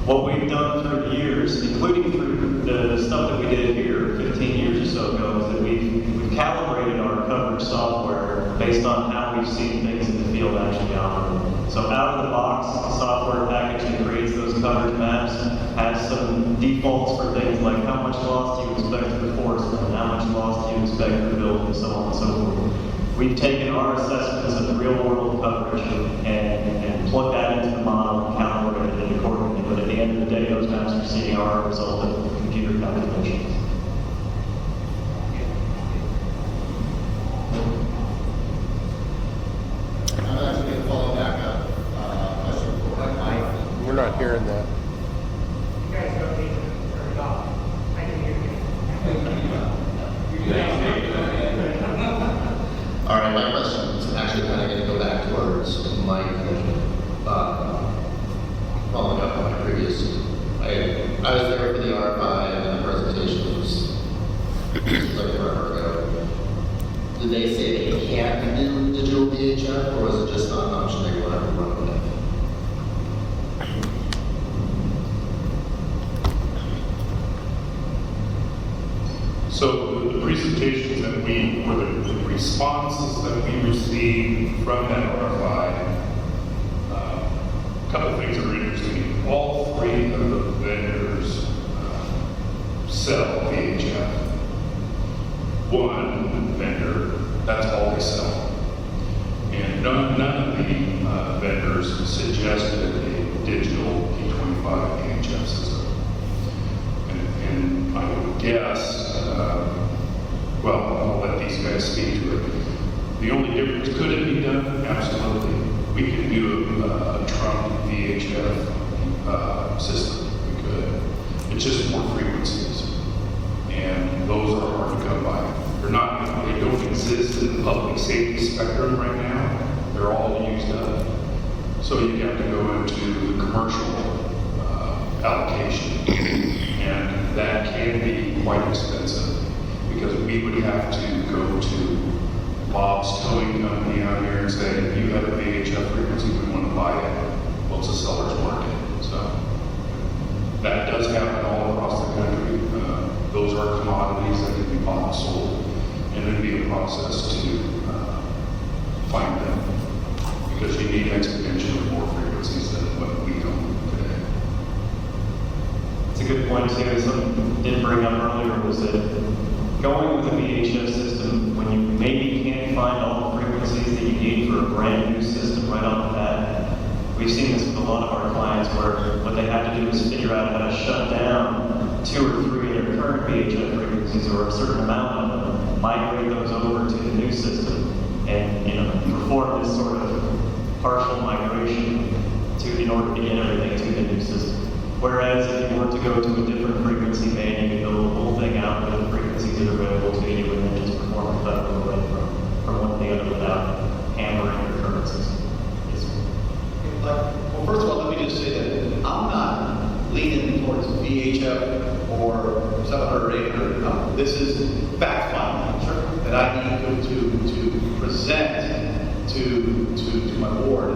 What we've done through the years, including through the stuff that we did here 15 years or so ago, is that we've calibrated our coverage software based on how we've seen things in the field actually operate. So out of the box, the software package that creates those coverage maps has some defaults for things like how much loss do you expect for the forest land, how much loss do you expect for the building, and so on and so forth. We've taken our assessments of the real world coverage and plugged that into the model and calibrated it accordingly. But at the end of the day, those maps you're seeing are a result of computer calculations. I'm actually going to follow back up, question for Mike. We're not hearing that. You guys don't need to turn it off. I can hear you. All right, my question is actually kind of going to go back towards Mike, following up on my previous. I was there for the RFI and the presentation was like forever ago. Did they say they can't do digital VHF, or was it just not an option they wanted to run with? So the presentations that the responses that we received from that RFI, a couple of things that are interesting. All three of the vendors sell VHF. One vendor, that's all they sell. And none of the vendors suggested a digital P25 VHF system. And I would guess, I'll let these guys speak to it. The only difference, could it be done? Absolutely. We could do a trunk VHF system. We could. It's just more frequencies. And those are hard to come by. They don't exist in the public safety spectrum right now. They're all used up. So you have to go into the commercial allocation. And that can be quite expensive because we would have to go to Bob's Towing Company out here and say, if you have a VHF frequency, we want to buy it. Well, it's a seller's market. So that does happen all across the country. Those are commodities that can be bought and sold. And it'd be a process to find them because you need exponentially more frequencies than what we own today. It's a good point too. Something I didn't bring up earlier was that going with a VHF system when you maybe can't find all the frequencies that you need for a brand new system right off the bat. We've seen this with a lot of our clients where what they have to do is figure out how to shut down 2 or 3 of their current VHF frequencies or a certain amount of them, migrate those over to the new system, and perform this sort of partial migration in order to get everything to the new system. Whereas if you were to go to a different frequency band, you could build the whole thing out with the frequencies that are available to you and then just perform a cut away from one to the other without hammering your current system. Yes, sir. Well, first of all, let me just say that I'm not leaning towards VHF or 700 or 800. No, this is fact finding that I need to present to my board,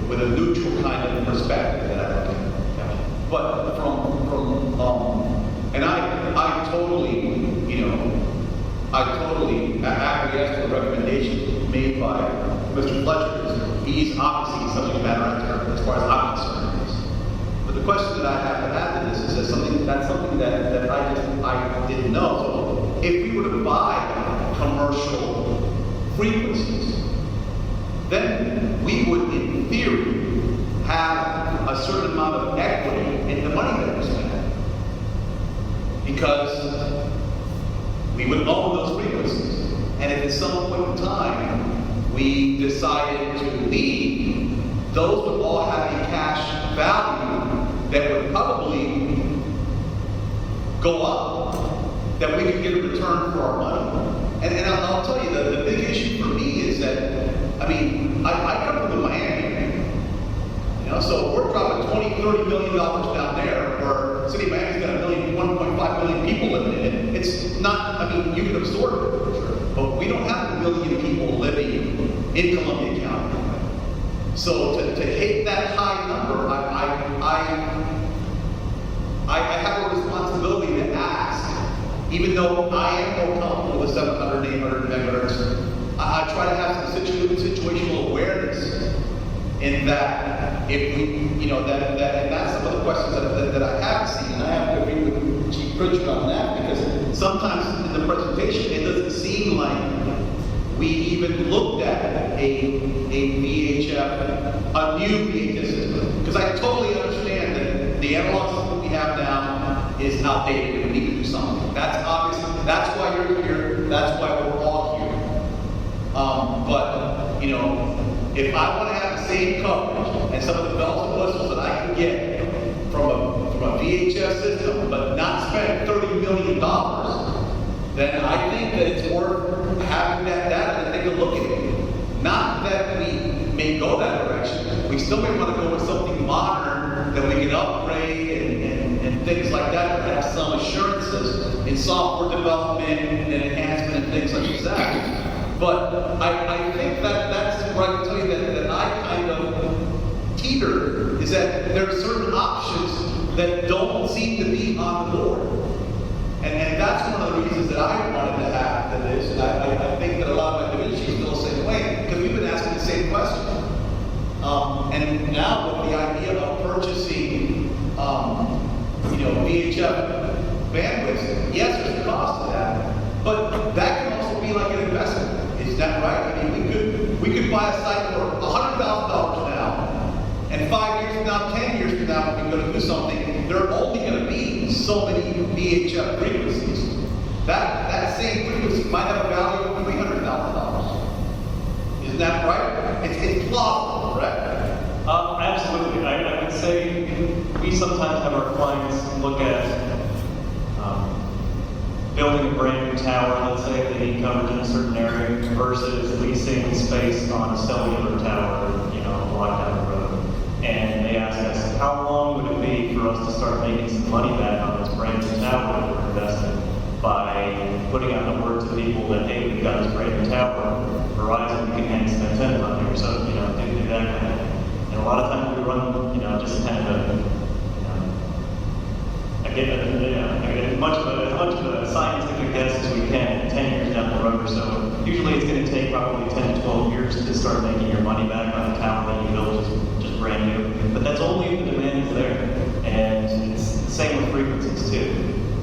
with a neutral kind of perspective that I look at. But and I totally acquiesce to the recommendations made by Mr. Fletcher. He's obviously a subject matter expert as far as I'm concerned. But the question that I have to add to this is that's something that I didn't know. So if we were to buy commercial frequencies, then we would, in theory, have a certain amount of equity in the money that we're spending. Because we would own those frequencies. And if at some point in time we decided to leave, those would all have a cash value that would probably go up, that we could get a return for our money. And I'll tell you, the big issue for me is that, I mean, I come from the Miami area. You know, so we're dropping $20-30 million down there, where City of Miami's got 1.5 million people living in it. It's not, I mean, you can absorb it, but we don't have 1 million people living in Columbia County. So to hit that high number, I have a responsibility to ask, even though I am more comfortable with 700, 800 megahertz, I try to have some situational awareness in that if we, you know, and that's some of the questions that I have seen, and I have to agree with Chief Pritchard on that, because sometimes in the presentation, it doesn't seem like we even looked at a VHF, a new VHF system. Because I totally understand that the analog system we have now is outdated and we need to do something. That's obvious, that's why you're here, that's why we're all here. But, you know, if I want to have the same coverage and some of the bells and whistles that I can get from a VHF system, but not spend $30 million, then I think that it's worth having that data and take a look at it. Not that we may go that direction. We still may want to go with something modern that we can upgrade and things like that, that have some assurances in software development and enhancement and things like that. But I think that's where I can tell you that I kind of teeter, is that there are certain options that don't seem to be on the board. And that's one of the reasons that I wanted to have this. And I think that a lot of my divisions feel the same way, because we've been asking the same question. And now with the idea of purchasing, VHF bandwidth, yes, there's a cost to that, but that can also be like an investment. Is that right? I mean, we could buy a site for $100,000 now, and 5 years from now, 10 years from now, when we're going to do something, there are only going to be so many VHF frequencies. That same frequency might have a value of $300,000. Isn't that right? It's plausible, correct? Absolutely. I would say we sometimes have our clients look at building a brand new tower, let's say, if they need coverage in a certain area, versus leasing space on a cellular tower, a block down the road. And they ask us, how long would it be for us to start making some money back on this brand new tower that we're investing by putting out the word to people that, hey, we've got this brand new tower, Verizon, you can hang some antennas on here, so, do that kind of thing. And a lot of times we run, just kind of as much of a scientific guess as we can 10 years down the road or so. Usually it's going to take probably 10 to 12 years to start making your money back on the tower that you built just brand new. But that's only if the demand is there. And it's the same with frequencies too.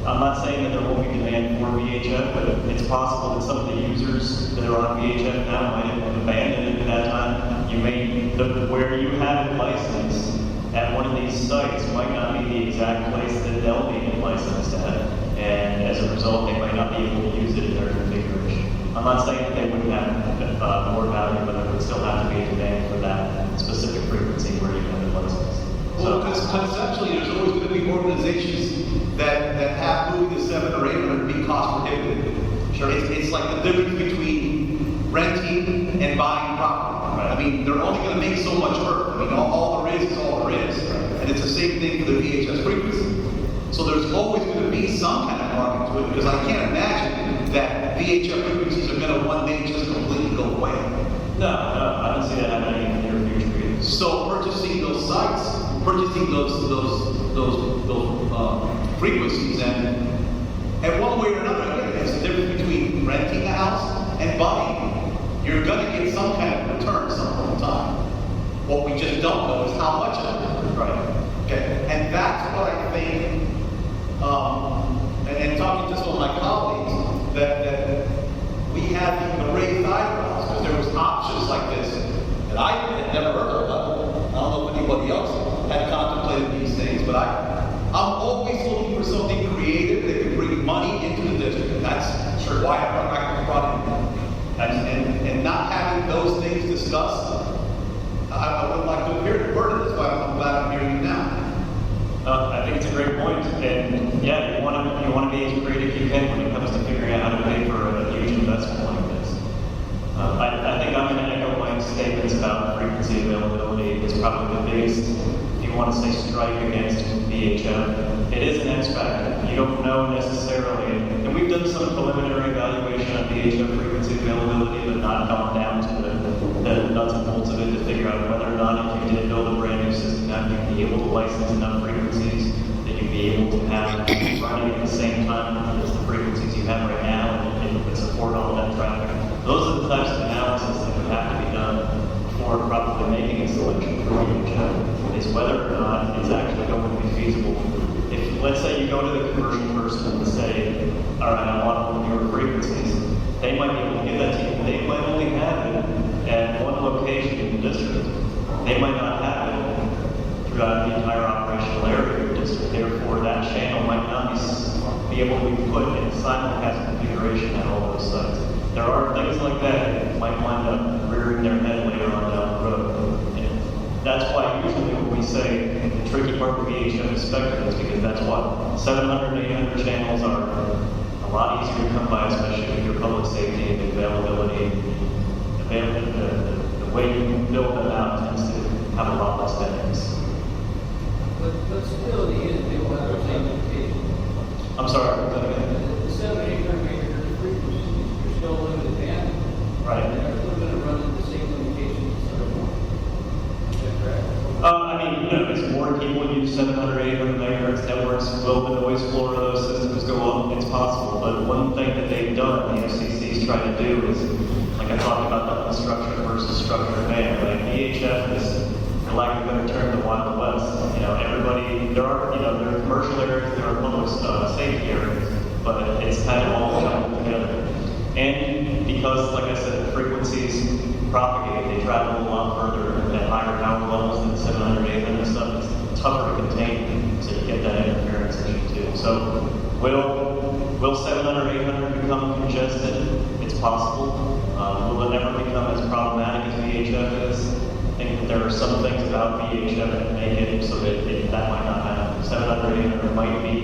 I'm not saying that there won't be demand for VHF, but it's possible that some of the users that are on VHF now might have abandoned it at that time. Where you have it licensed at one of these sites might not be the exact place that they'll be licensed at, and as a result, they might not be able to use it in their configuration. I'm not saying that they wouldn't have more value, but there would still have to be a demand for that specific frequency where you have it licensed. Well, because conceptually, there's always going to be organizations that have moving to 700 or 800 be cost prohibitive. Sure. It's like the difference between renting and buying property. Right. I mean, they're only going to make so much work. I mean, all there is all there is. Right. And it's the same thing for the VHS frequency. So there's always going to be some kind of market to it, because I can't imagine that VHF frequencies are going to one day just completely go away. No, I don't see that happening in the near future either. So purchasing those sites, purchasing those frequencies, and one way or another, again, it's the difference between renting a house and buying. You're going to get some kind of return some point in time. What we just don't know is how much of it. Right. Okay. And that's what I think. And talking to some of my colleagues, that we had the raised eyebrows because there was options like this that I had never heard of. I don't know if anybody else had contemplated these things, but I'm always looking for something creative that can bring money into the district, and that's why I brought it in. And not having those things discussed, I would like to appear to burden. That's why I'm glad I'm hearing you now. I think it's a great great point. And yeah, you want to be as creative as you can when it comes to figuring out how to pay for a huge investment like this. I think I'm going to echo Mike's statements about frequency availability. It's probably the biggest, if you want to say, strike against VHF. It is an X factor. You don't know necessarily, and we've done some preliminary evaluation of VHF frequency availability, but not gone down to the nuts and bolts of it to figure out whether or not if you did build a brand new system, that you'd be able to license enough frequencies that you'd be able to have running at the same time as the frequencies you have right now, and it would support all that traffic. Those are the types of analysis that would have to be done before probably making a selection for VHF, is whether or not it's actually going to be feasible. If, let's say, you go to the commercial person and say, all right, I want one of your frequencies, they might be able to give that to you. They might only have it at one location in the district. They might not have it throughout the entire operational area of your district. Therefore, that channel might not be able to be put in simulcast configuration at all those sites. There are things like that that might wind up rearing their head later on down the road. And that's why usually when we say the tricky part with VHF is spectrum is because that's what 700 and 800 channels are a lot easier to come by, especially with your public safety and availability. The way you build them out tends to have a lot less headaches. But still, the end, they will have the same limitation. I'm sorry. The 700, 800 megahertz frequencies, you're still limited band. Right. And they're still going to run into the same limitations as other ones. Is that correct? As more people use 700, 800 megahertz networks, will the noise floor of those systems go up? It's possible. But one thing that they've done, the FCC's trying to do is, like I talked about, the unstructured versus structured band. Like VHF is, for lack of a better term, the Wild West. Everybody, there are commercial areas, there are public safety areas, but it's kind of all jumbled together. And because, like I said, the frequencies propagate, they travel a lot further at higher power levels than 700, 800 stuff. It's tougher to contain, so you get that interference issue too. So, will 700, 800 become congested? It's possible. Will it ever become as problematic as VHF is? I think that there are some things about VHF that make it so that that might not happen. 700, 800 might be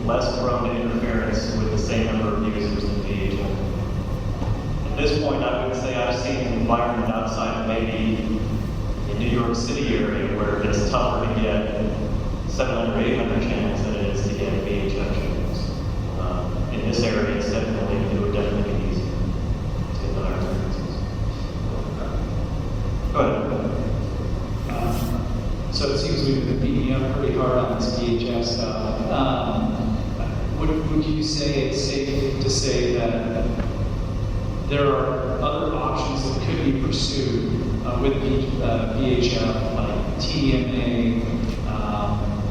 less prone to interference with the same number of users than VHF. At this point, I would say I've seen an environment outside of maybe the New York City area where it's tougher to get 700, 800 channels than it is to get VHF channels. In this area, it would definitely be easier to get the higher frequencies. Go ahead. So it seems we've been beating up pretty hard on this VHF stuff. Would you say it's safe to say that there are other options that could be pursued with VHF, like TDMA,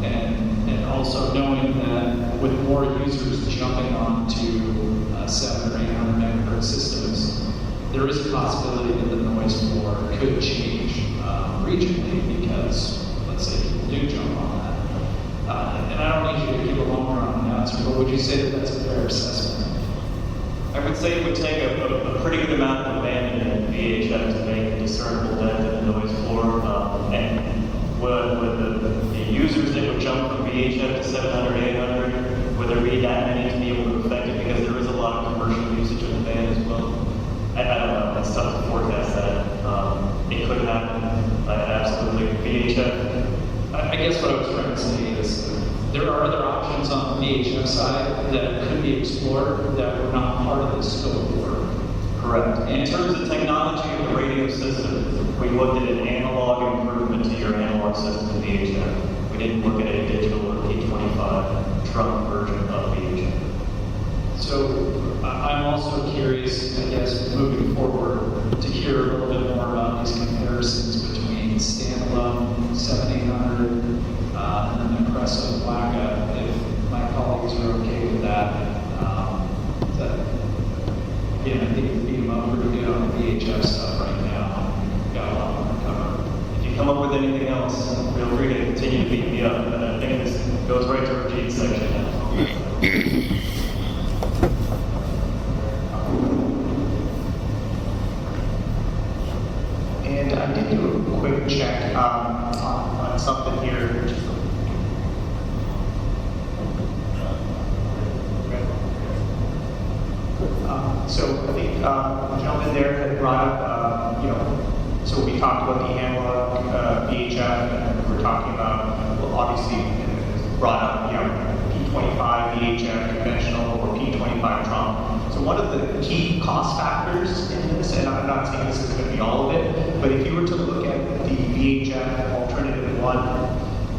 and also knowing that with more users jumping onto 700 or 800 megahertz systems, there is a possibility that the noise floor could change regionally because, let's say, people do jump on that. And I don't need you to give a long-drawn answer, but would you say that that's a fair assessment? I would say it would take a pretty good amount of abandonment in VHF to make a discernible dent in the noise floor. And would the users that would jump from VHF to 700, 800, would there be that many to be able to affect it? Because there is a lot of commercial usage of the band as well. I don't know. It's tough to forecast that. It could happen. Absolutely. VHF. I guess what I was trying to say is there are other options on the VHF side that could be explored that were not part of this scope of work. Correct. In terms of technology of the radio system, we looked at an analog improvement to your analog system in VHF. We didn't look at a digital or P25 trunk version of VHF. So I'm also curious, I guess, moving forward, to hear a little bit more about these comparisons between standalone 7800 and then Impressa Wacka, if my colleagues are okay with that. Again, I think we'd beat them up pretty good on the VHF stuff right now. We've got a lot more to cover. If you come up with anything else, feel free to continue to beat me up. And I think this goes right to our Gene section now. And I did do a quick check on something here. the gentleman there had brought up, so we talked about the analog VHF, and we were talking about, well, obviously, brought up, P25 VHF conventional or P25 Trump. So one of the key cost factors in this, and I'm not saying this is going to be all of it, but if you were to look at the VHF alternative one,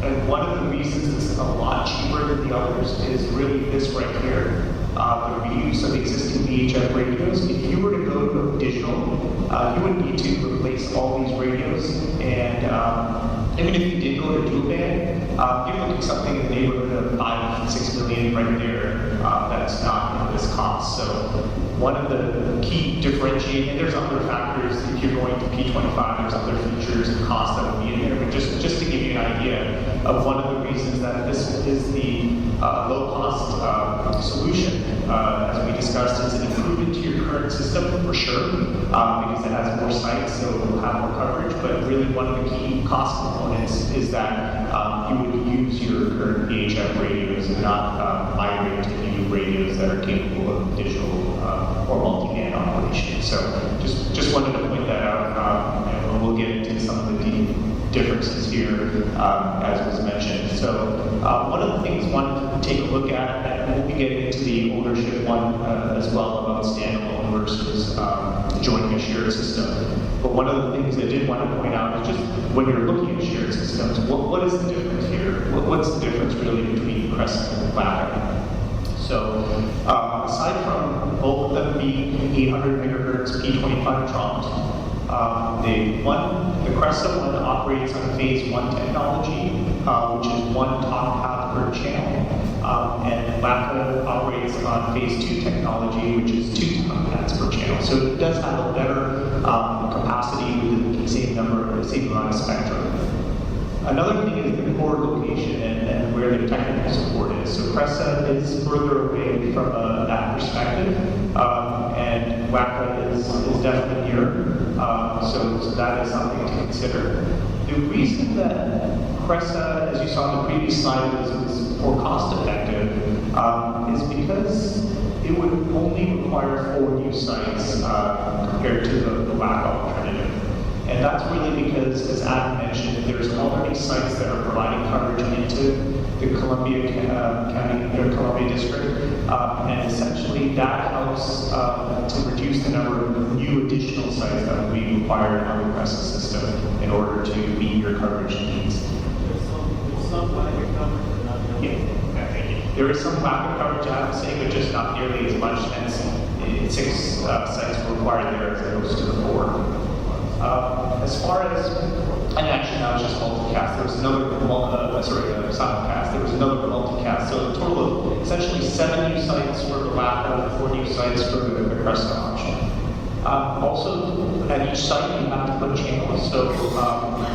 and one of the reasons this is a lot cheaper than the others is really this right here. The reuse of existing VHF radios. If you were to go to digital, you would need to replace all these radios. And even if you did go to dual band, you're looking at something in the neighborhood of $5-6 million right there. That's not this cost. So one of the key differentiating, and there's other factors if you're going to P25, there's other features and costs that will be in there. But just to give you an idea of one of the reasons that this is the low-cost solution, as we discussed, it's an improvement to your current system for sure, because it has more sites, so it will have more coverage. But really, one of the key cost components is that you would use your current VHF radios and not migrate to new radios that are capable of digital or multi-band operation. So just wanted to point that out, and we'll get into some of the differences here, as was mentioned. So one of the things I wanted to take a look at, and we'll be getting into the ownership one as well about standalone versus joining a shared system. But one of the things I did want to point out is just when you're looking at shared systems, what is the difference here? What's the difference really between Cresa and WACA? So aside from both of them being 800 megahertz P25 Trumps, the Cresa one operates on phase 1 technology, which is 1 top path per channel, and WACA operates on phase 2 technology, which is 2 top paths per channel. So it does have a better capacity with the same amount of spectrum. Another thing is the core location and where the technical support is. So Cresa is further away from that perspective, and WACA is definitely nearer. So that is something to consider. The reason that Cresa, as you saw in the previous slide, was more cost effective is because it would only require 4 new sites compared to the WACA alternative. And that's really because, as Adam mentioned, there's already sites that are providing coverage into the Columbia County or Columbia District, and essentially that helps to reduce the number of new additional sites that will be required on the Cresa system in order to meet your coverage needs. There's some WACA coverage, but not the other. Yeah, thank you. There is some WACA coverage, I would say, but just not nearly as much, and 6 sites were required there as opposed to the 4. As far as, and actually now it's just multicast, there was another, simulcast, there was another multicast, so a total of essentially 7 new sites for the WACA, 4 new sites for the Cresa option. Also, at each site you have to put channels, so the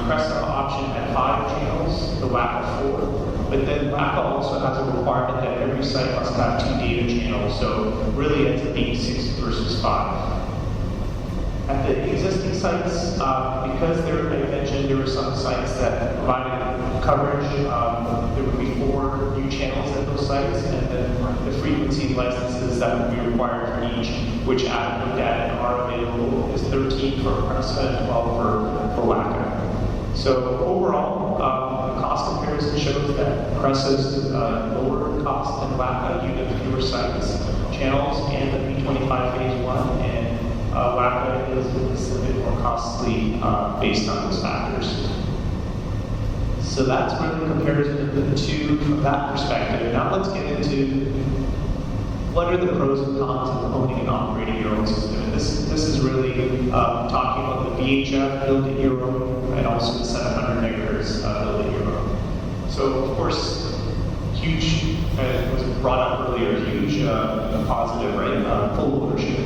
Cresa option had 5 channels, the WACA 4, but then WACA also has a requirement that every site must have 2 data channels, so really it's 8, 6 versus 5. At the existing sites, because I mentioned there were some sites that provided coverage, there would be 4 new channels at those sites, and then the frequency licenses that would be required for each, which Adam looked at and are available, is 13 for Cresa and 12 for WACA. So overall, the cost comparison shows that Cresa is lower cost than WACA due to fewer sites, channels, and the P25 phase 1, and WACA is a bit more costly based on those factors. So that's really the comparison of the two from that perspective. Now let's get into what are the pros and cons of owning and operating your own system. And this is really talking about the VHF build at your own and also the 700 megahertz build at your own. So of course, huge, as was brought up earlier, huge positive, right? Full ownership.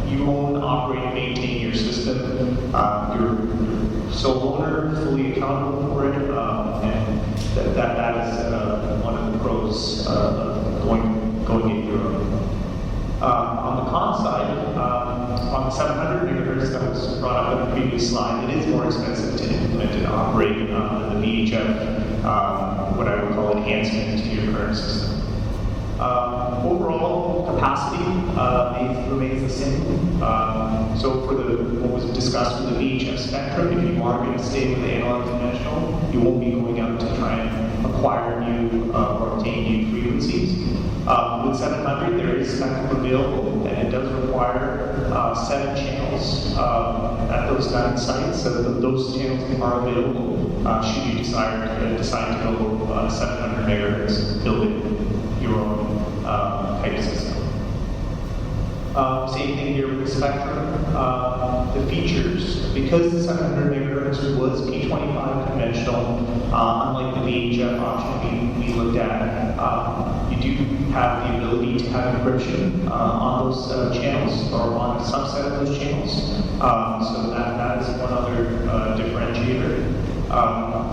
You own, operate, and maintain your system. You're sole owner, fully accountable for it, and that is one of the pros of going in your own. On the con side, on the 700 megahertz that was brought up in the previous slide, it is more expensive to implement and operate than the VHF, what I would call enhancement to your current system. Overall capacity remains the same. So for what was discussed with the VHF spectrum, if you are going to stay with the analog conventional, you won't be going out to try and acquire new or obtain new frequencies. With 700, there is spectrum available, and it does require 7 channels at those 9 sites. So those channels are available should you decide to go 700 megahertz, building your own type system. Same thing here with the spectrum. The features, because the 700 megahertz was P25 conventional, unlike the VHF option we looked at, you do have the ability to have encryption on those channels or on a subset of those channels. So that is one other differentiator.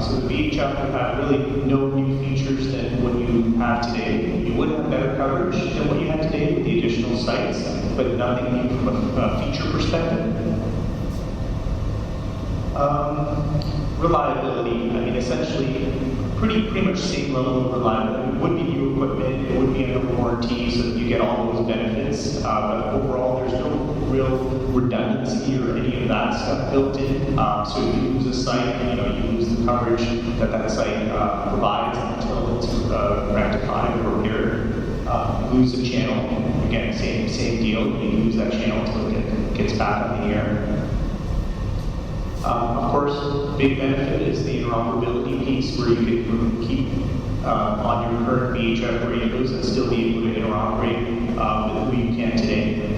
So the VHF would have really no new features than what you have today. You would have better coverage than what you have today with the additional sites, but nothing new from a feature perspective. Reliability, I mean, essentially, pretty much same level of reliability. It would be new equipment, it would be under warranty, so that you get all those benefits. But overall, there's no real redundancy or any of that stuff built in. So if you lose a site, you lose the coverage that site provides until it's rectified or repaired. You lose a channel, again, same deal. You lose that channel until it gets back on the air. Of course, big benefit is the interoperability piece, where you can keep on your current VHF radios and still be able to interoperate with who you can today.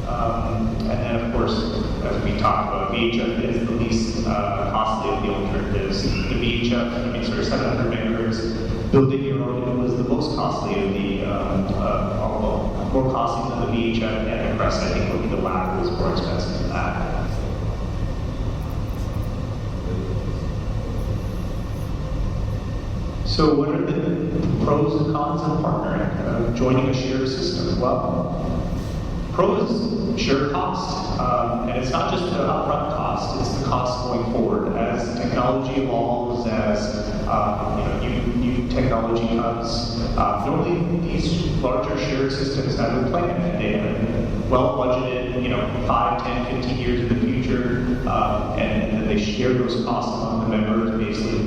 And then, of course, as we talked about, VHF is the least costly of the alternatives. The VHF, 700 megahertz, building your own was the most costly of the, more costly than the VHF and the Crest. I think would be the WAC was more expensive than that. So what are the pros and cons of partnering, joining a shared system? Well, pros, shared cost, and it's not just the upfront cost, it's the cost going forward. As technology evolves, as new technology comes, normally these larger shared systems have a plan. They have well budgeted, 5, 10, 15 years in the future, and they share those costs among the members,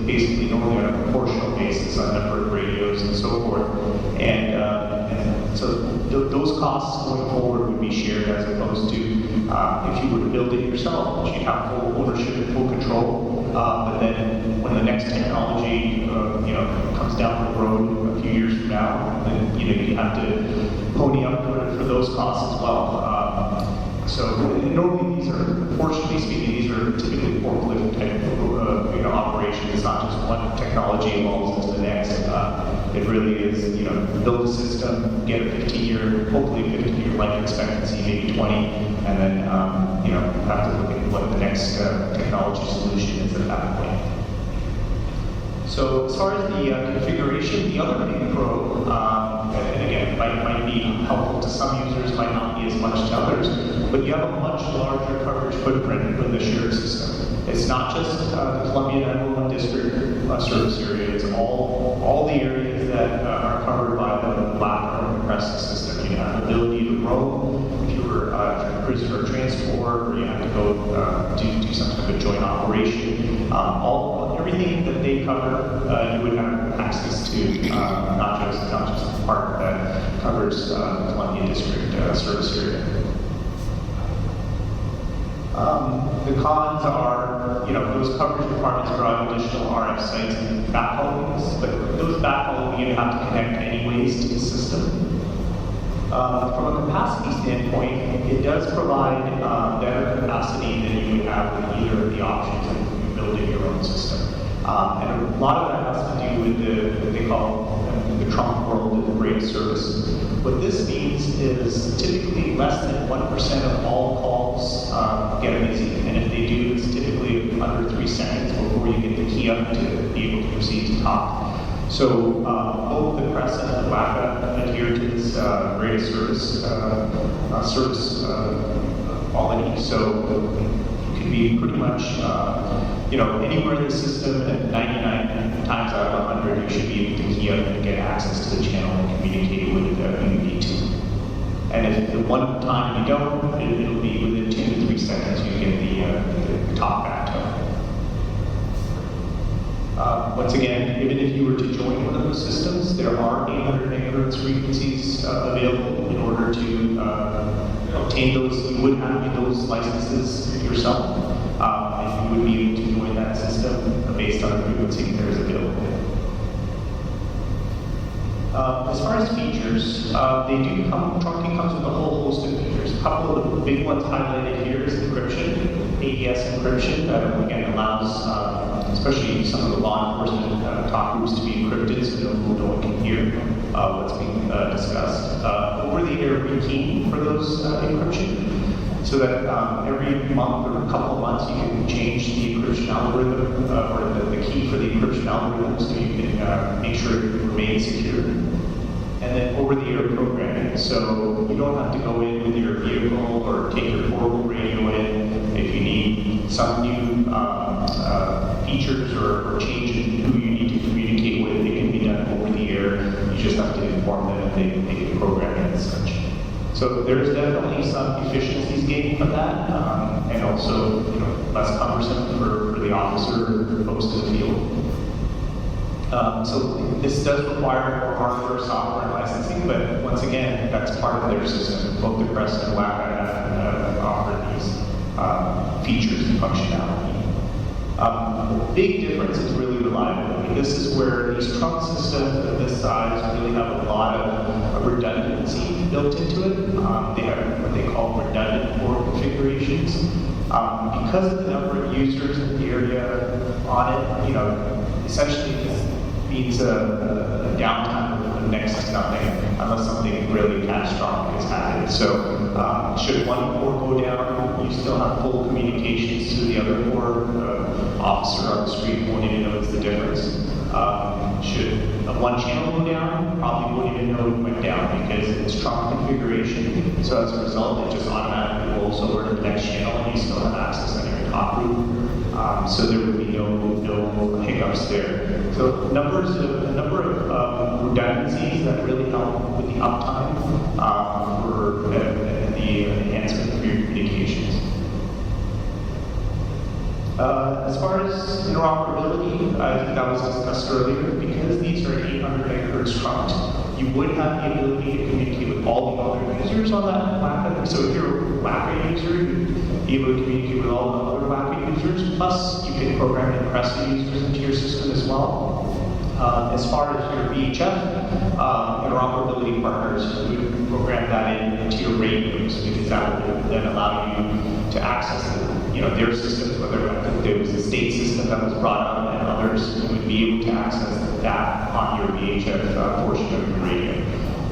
basically normally on a proportional basis on number of radios and so forth. And so those costs going forward would be shared, as opposed to if you were to build it yourself, you'd have full ownership and full control. But then when the next technology comes down the road a few years from now, then you have to pony up for those costs as well. So normally these are, fortunately speaking, these are typically forklift type of operations. It's not just one technology evolves into the next. It really is, build a system, get a 15-year, hopefully 15-year life expectancy, maybe 20, and then have to look at what the next technology solution is at that point. So as far as the configuration, the other big pro, and again, might be helpful to some users, might not be as much to others, but you have a much larger coverage footprint with the shared system. It's not just the Columbia 911 district service area, it's all the areas that are covered by the LAC or the Crest system. You have the ability to roam if you were prisoner transport, or you have to go do some type of joint operation. Everything that they cover, you would have access to, not just the part that covers the Columbia district service area. The cons are, those coverage requirements drive additional RF sites and backhaul, but those backhaul you have to connect anyways to the system. From a capacity standpoint, it does provide better capacity than you would have with either of the options of building your own system. And a lot of that has to do with what they call the Trump world of the rate of service. What this means is typically less than 1% of all calls get a busy, and if they do, it's typically under 3 seconds before you get the key up to be able to proceed to talk. So both the Crest and the WACA adhere to this rate of service quality. So you can be pretty much anywhere in the system, and 99 times out of 100 you should be able to key up and get access to the channel. And if the one time you don't, it'll be within 2 to 3 seconds you get the talk back tone. Once again, even if you were to join one of those systems, there are 800 megahertz frequencies available in order to obtain those. You would have those licenses yourself if you would be able to join that system based on the frequency that is available. As far as features, they do come, Trunking comes with a whole host of features. A couple of the big ones highlighted here is encryption, AES encryption, that again allows, especially some of the law enforcement talk groups to be encrypted so no one can hear what's being discussed. Over-the-air rekeying for those encryption, so that every month or a couple of months you can change the encryption algorithm or the key for the encryption algorithm so you can make sure it remains secure. And then over-the-air programming, so you don't have to go in with your vehicle or take your portable radio in. If you need some new features or change in who you need to communicate with, it can be done over the air. You just have to inform them and they can program it as such. So there's definitely some efficiencies gained from that, and also less cumbersome for the officer or the folks in the field. So this does require more hardware, software licensing, but once again, that's part of their system. Both the Crest and WACA offer these features and functionality. The big difference is really reliability. This is where these trunk systems of this size really have a lot of redundancy built into it. They have what they call redundant port configurations. Because of the number of users in the area on it, essentially this means a downtime of next to nothing unless something really catastrophic has happened. So should one port go down, you still have full communications to the other port. Officer on the street won't even notice the difference. Should one channel go down, probably won't even know it went down because it's trunk configuration. So as a result, it just automatically rolls over to the next channel and you still have access on your top group. So there would be no hiccups there. So a number of redundancies that really help with the uptime for the enhancement of your communications. As far as interoperability, I think that was discussed earlier. Because these are 800 megahertz trunked, you would have the ability to communicate with all the other users on that WACA. So if you're a WACA user, you'd be able to communicate with all the other WACA users. Plus, you can program and press the users into your system as well. As far as your VHF, interoperability partners would program that into your radios because that would then allow you to access their systems, whether there was a state system that was brought on and others, you would be able to access that on your VHF portion of your radio.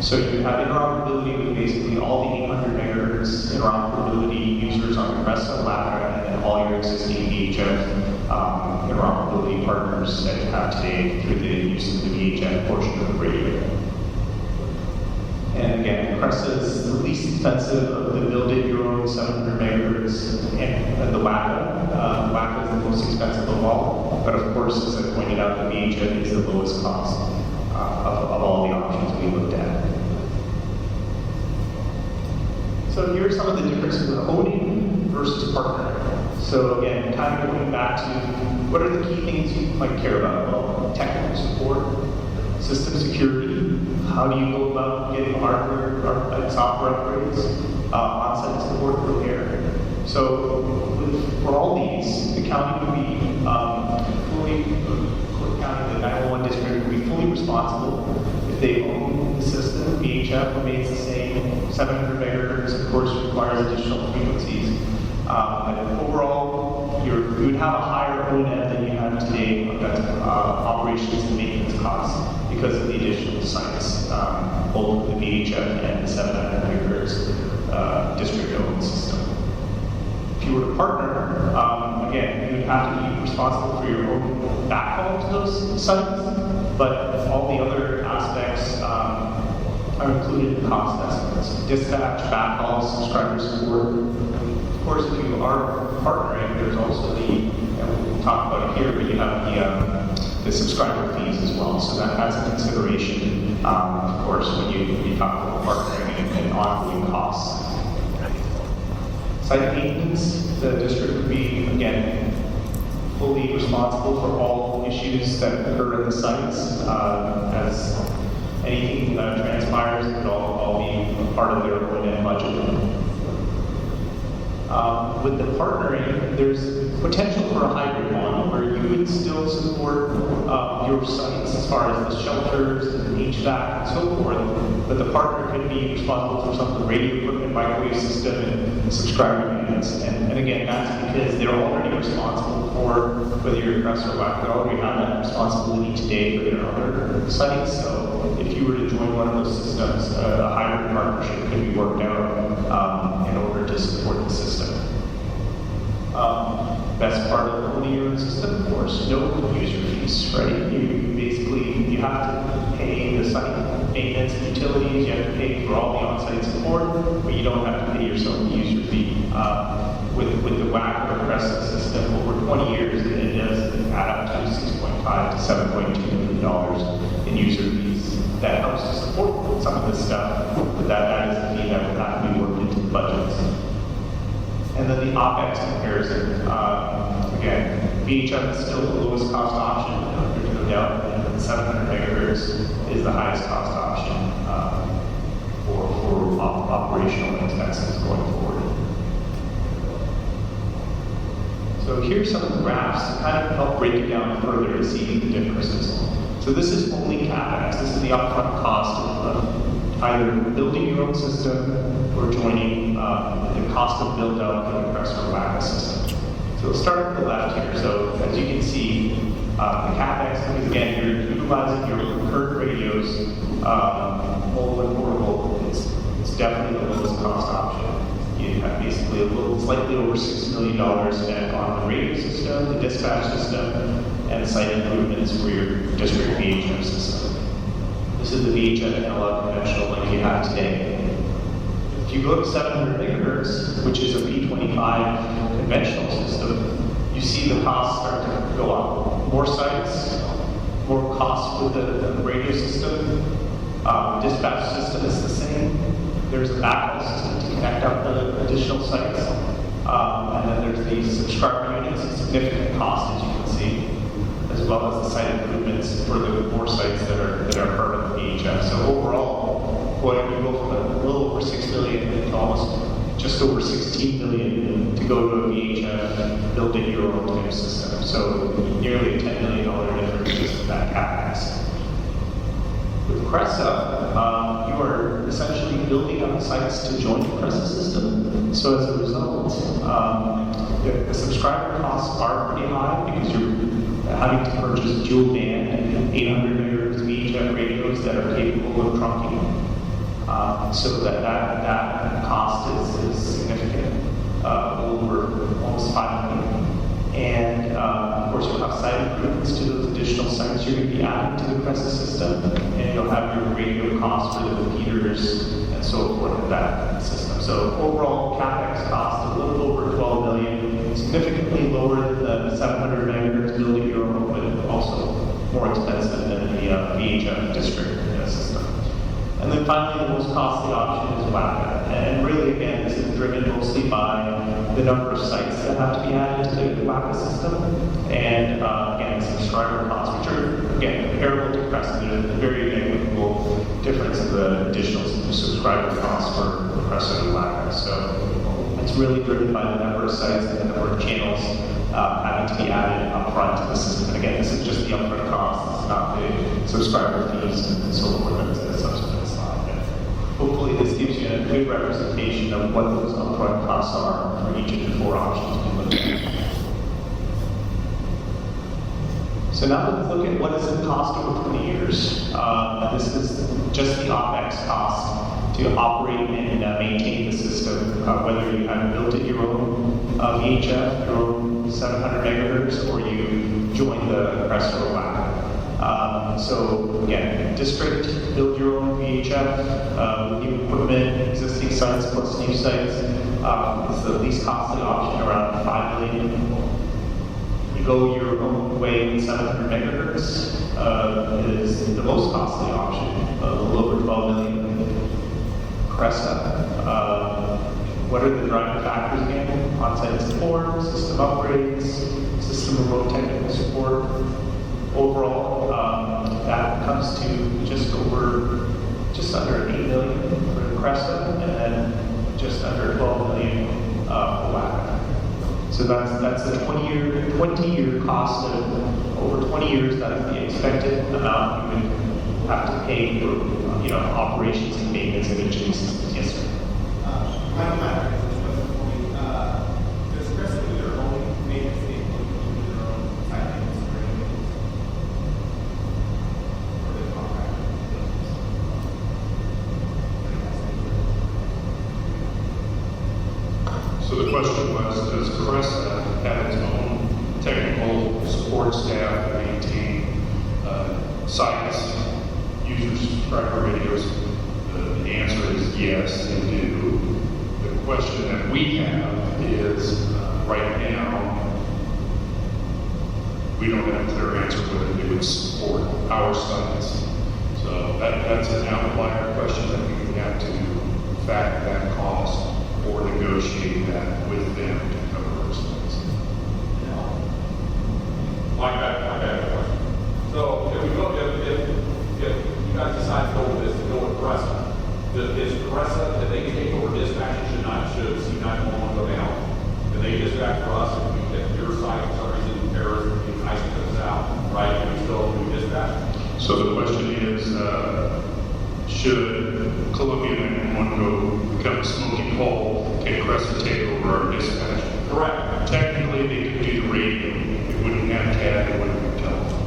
So you have interoperability with basically all the 800 megahertz interoperability users on the Crest and WACA, and then all your existing VHF interoperability partners that you have today through the use of the VHF portion of the radio. And again, Cresta is the least expensive of the build-it-your-own 700 megahertz and the WACA. WACA is the most expensive of all, but of course, as I pointed out, the VHF is the lowest cost of all the options we looked at. So here are some of the differences of owning versus partnering. So again, kind of going back to what are the key things you might care about? Well, technical support, system security, how do you go about getting hardware and software upgrades, on-site support, repair. So for all these, the county would be Cook County, the 911 district would be fully responsible. If they own the system, VHF remains the same. 700 megahertz, of course, requires additional frequencies. But overall, you would have a higher O&M than you have today. That's operations and maintenance costs because of the additional sites, both the VHF and the 700 megahertz district-owned system. If you were to partner, again, you would have to be responsible for your own backhaul to those sites, but all the other aspects are included in cost estimates. Dispatch, backhaul, subscriber support. Of course, if you are partnering, there's also we'll talk about it here, but you have the subscriber fees as well. So that has a consideration of course, when you talk about partnering and ongoing costs. Site maintenance, the district would be, again, fully responsible for all issues that occur in the sites. As anything transpires, it would all be a part of their O&M budget. With the partnering, there's potential for a hybrid model where you would still support your sites as far as the shelters and HVAC and so forth, but the partner could be responsible for some of the radio equipment, microwave system, and subscriber units. And again, that's because they're already responsible for, whether you're Crest or WAC, they already have that responsibility today for their other sites. So if you were to join one of those systems, a hybrid partnership could be worked out in order to support the system. Best part of owning your own system, of course, no user fees, right? You have to pay the site maintenance and utilities, you have to pay for all the on-site support, but you don't have to pay yourself a user fee. With the WAC or Crest system, over 20 years, it does add up to $6.5 to $7.2 million in user fees. That helps to support some of this stuff, but that is the fee that would have to be worked into the budgets. And then the OpEx comparison. Again, VHF is still the lowest cost option, there's no doubt, and 700 megahertz is the highest cost option for operational expenses going forward. So here's some of the graphs to kind of help break it down further to see the differences. So this is only CapEx. This is the upfront cost of either building your own system or joining the cost of build out the Crest or WAC system. So we'll start at the left here. So as you can see, the CapEx, because again, you're utilizing your current radios, mobile and portable, it's definitely the lowest cost option. You have basically slightly over $6 million spent on the radio system, the dispatch system, and the site improvements for your district VHF system. This is the VHF analog conventional like you have today. If you go to 700 megahertz, which is a P25 conventional system, you see the costs start to go up. More sites, more costs with the radio system. Dispatch system is the same. There's a backhaul system to connect up the additional sites. And then there's the subscriber units, a significant cost, as you can see, as well as the site improvements for the more sites that are part of the VHF. So overall, boy, you go from a little over $6 million to almost just over $16 million to go to a VHF, build in your own type system. So nearly a $10 million difference just in that CapEx. With Cresa, you are essentially building up sites to join the Cresa system. So as a result, the subscriber costs are pretty high because you're having to purchase dual band 800 megahertz VHF radios that are capable of trunking. So that cost is significant, over almost $5 million. And of course, you'll have site improvements to those additional sites you're going to be adding to the Cresa system, and you'll have your radio costs for the repeaters and so forth in that system. So overall, CapEx cost a little over $12 million, significantly lower than the 700 megahertz building your own, but also more expensive than the VHF district system. And then finally, the most costly option is WAC. And really, again, this is driven mostly by the number of sites that have to be added to the WAC system, and again, subscriber costs, which are, again, comparable to Crest. There's a very negligible difference in the additional subscriber costs for Crest and WAC. So it's really driven by the number of sites and the number of channels having to be added upfront to the system. And again, this is just the upfront costs, it's not the subscriber fees and so forth that's in the subsequent slide. Hopefully this gives you a good representation of what those upfront costs are for each of the four options we looked at. So now let's look at what does it cost over 20 years. This is just the OpEx cost to operate and maintain the system, whether you have built it your own VHF, your own 700 megahertz, or you join the Crest or WAC. So again, district, build your own VHF, new equipment, existing sites plus new sites. It's the least costly option, around $5 million. go your own way with 700 megahertz is the most costly option, a little over 12 million. Cressa, what are the driving factors again? On-site support, system upgrades, system remote technical support. Overall, that comes to just under 8 million for Cressa, and then just under 12 million for WAC. So that's a 20-year cost of over 20 years. That is the expected amount you would have to pay for operations and maintenance of each of these systems. Yes, sir. Michael Mack, does Cressa do their own maintenance, they do their own site maintenance or anything? Or the contractor? So the question was, does Cressa have its own technical support staff to maintain sites, user subscriber radios? The answer is yes, they do. The question that we have is, right now, we don't have a clear answer whether they would support our sites. So that's an outlier question that we would have to factor that cost or negotiate that with them to cover our sites. I got a question. So if you guys decide to go with this, to go with Cressa, is Cressa, that they can take over dispatch, should C911 go down? Can they dispatch for us if your site, for some reason, errors, the ice comes out, right, and we still do dispatch? So the question is, should Columbia 911 go become a smoking hole, can Cressa take over our dispatch? Correct. Technically, they could do the radio. It wouldn't have CAD, it wouldn't have telephone.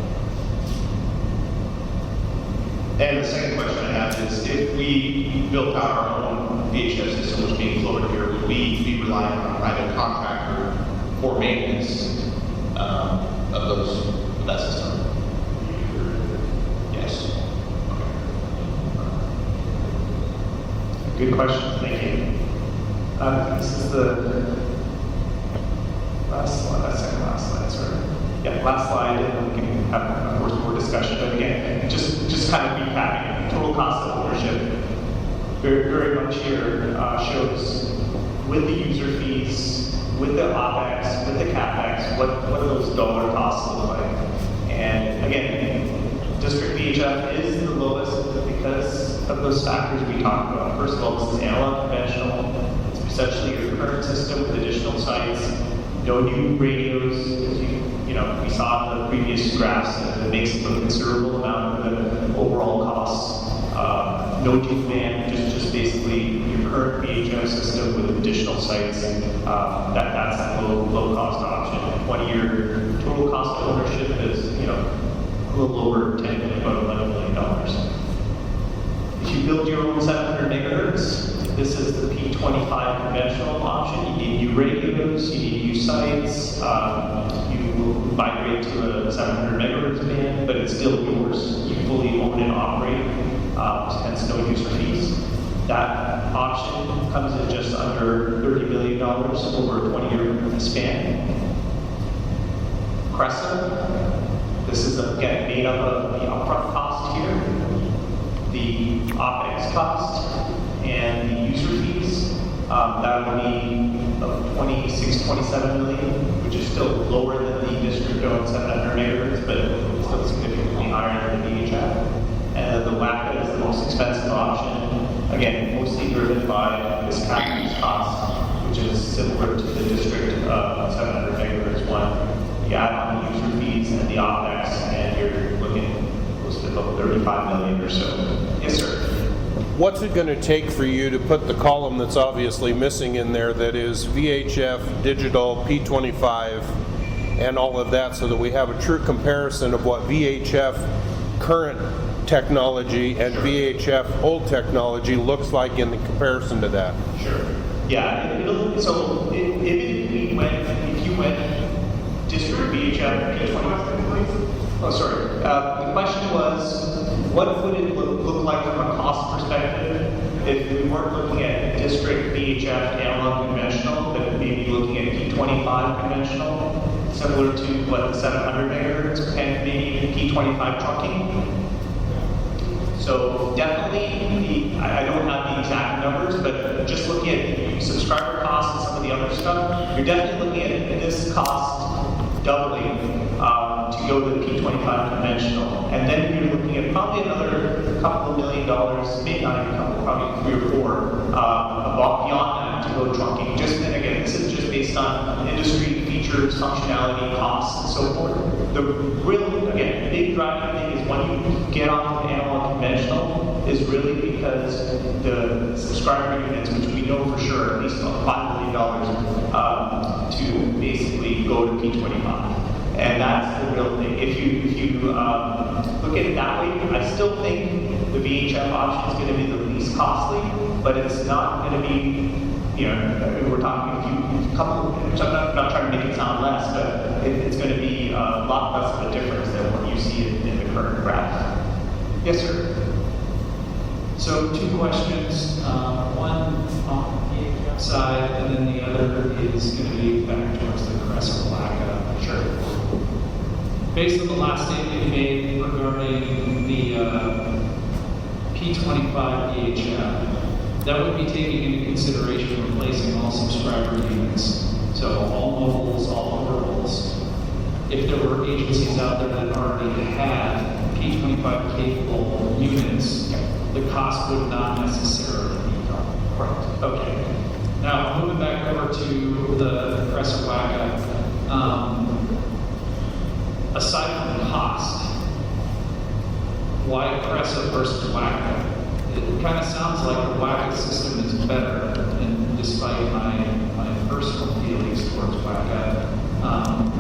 And the second question I have is, if we built out our own VHF system, which being floated here, would we be relying on a private contractor for maintenance of that system? Yes. Okay. Good question. Thank you. This is the last slide, second last slide, sorry. Yeah, last slide, and then we can have, of course, more discussion. But again, just kind of recapping, total cost of ownership, very much here shows with the user fees, with the OpEx, with the CapEx, what do those dollar costs look like? And again, District VHF is the lowest because of those factors we talked about. First of all, this is analog conventional. It's essentially your current system with additional sites, no new radios. We saw in the previous graphs that it makes up a considerable amount of the overall costs. No dual band, just basically your current VHF system with additional sites. That's a low cost option. 20-year total cost of ownership is a little over $10 million, about $11 million. If you build your own 700 megahertz, this is the P25 conventional option. You need new radios, you need new sites, you will migrate to a 700 megahertz band, but it's still yours. You fully own and operate, hence no user fees. That option comes in just under $30 million over a 20-year span. Cressa, this is again made up of the upfront cost here, the OpEx cost, and the user fees. That would be 27 million, which is still lower than the district-owned 700 megahertz, but still significantly higher than the VHF. And the WACA is the most expensive option, again, mostly driven by this CapEx cost, which is similar to the district 700 megahertz one. You add on the user fees and the OpEx, and you're looking close to about 35 million or so. Yes, sir. What's it going to take for you to put the column that's obviously missing in there, that is VHF, digital, P25, and all of that, so that we have a true comparison of what VHF current technology and VHF old technology looks like in the comparison to that? Sure. Yeah. So if you went district VHF P25. Oh, sorry. The question was, what would it look like from a cost perspective if we weren't looking at district VHF analog conventional, but maybe looking at P25 conventional? similar to what the 700 megahertz and maybe P25 trunking. So definitely, I don't have the exact numbers, but just looking at subscriber costs and some of the other stuff, you're definitely looking at this cost doubling to go to the P25 conventional. And then you're looking at probably another couple of $1 million, maybe not even a couple, probably 3 or 4, beyond that to go trunking. Just, and again, this is just based on industry features, functionality, costs, and so forth. The real, again, big driving thing is when you get off of analog conventional is really because the subscriber units, which we know for sure, at least $5 million to basically go to P25. And that's the real thing. If you look at it that way, I still think the VHF option is going to be the least costly, but it's not going to be, you know, we're talking a couple, I'm not trying to make it sound less, but it's going to be a lot less of a difference than what you see in the current graph. Yes, sir. So 2 questions, one on the VHF side, and then the other is going to be back towards the Cresa-Wacka. Sure. Based on the last statement you made regarding the P25 VHF, that would be taking into consideration replacing all subscriber units. So all mobiles, all overables. If there were agencies out there that already had P25 capable units, the cost would not necessarily be correct. Okay. Now, moving back over to the Cresa-Wacka, aside from the cost, why Cresa versus Wacka? It kind of sounds like the Wacka system is better, and despite my personal feelings towards Wacka,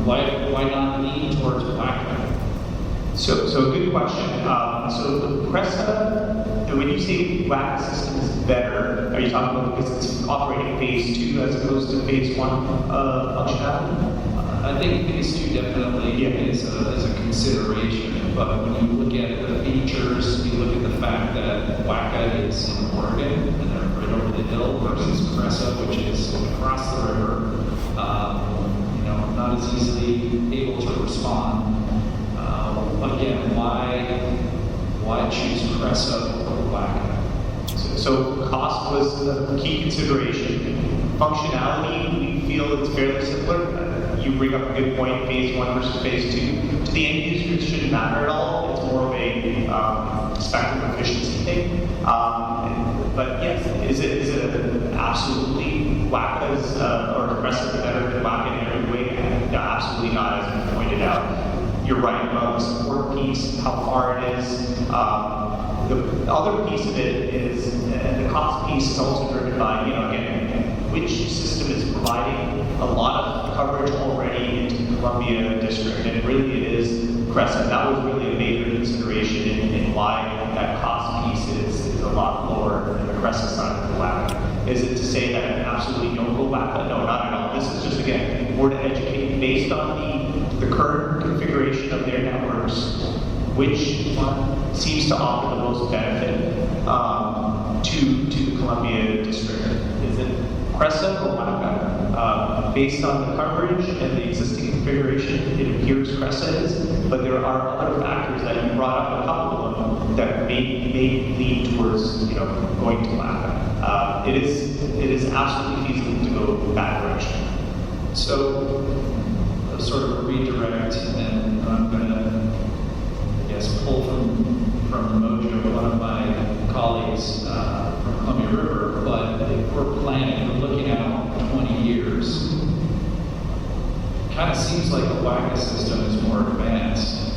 why not lean towards Wacka? So good question. So the Cresa, when you say Wacka system is better, are you talking about because it's operating phase 2 as opposed to phase 1 functionality? I think phase 2 definitely is a consideration, but when you look at the features, you look at the fact that Wacka is in Oregon and they're right over the hill versus Cresa, which is across the river, not as easily able to respond. Again, why choose Cresa over Wacka? So cost was the key consideration. Functionality, we feel it's fairly similar. You bring up a good point, phase 1 versus phase 2. To the end user, it shouldn't matter at all. It's more of a spectrum efficiency thing. But yes, is it absolutely Wacka's or Cresa better than Wacka in every way? No, absolutely not, as you pointed out. You're right about the support piece, how far it is. The other piece of it is, the cost piece is also driven by, again, which system is providing a lot of coverage already into the Columbia district, and really it is Cresa. That was really a major consideration in why that cost piece is a lot lower than the Cresa side of the Wacka. Is it to say that absolutely don't go Wacka? No, not at all. This is just, again, more to educate based on the current configuration of their networks, which one seems to offer the most benefit to the Columbia district. Is it Cresa or Wacka? Based on the coverage and the existing configuration, it appears Cresa is, but there are other factors that you brought up, a couple of them, that may lead towards going to Wacka. It is absolutely feasible to go that direction. So, sort of a redirect, and I'm going to, pull from the mojo of one of my colleagues from Columbia River, but if we're looking at 20 years, it kind of seems like the Wacka system is more advanced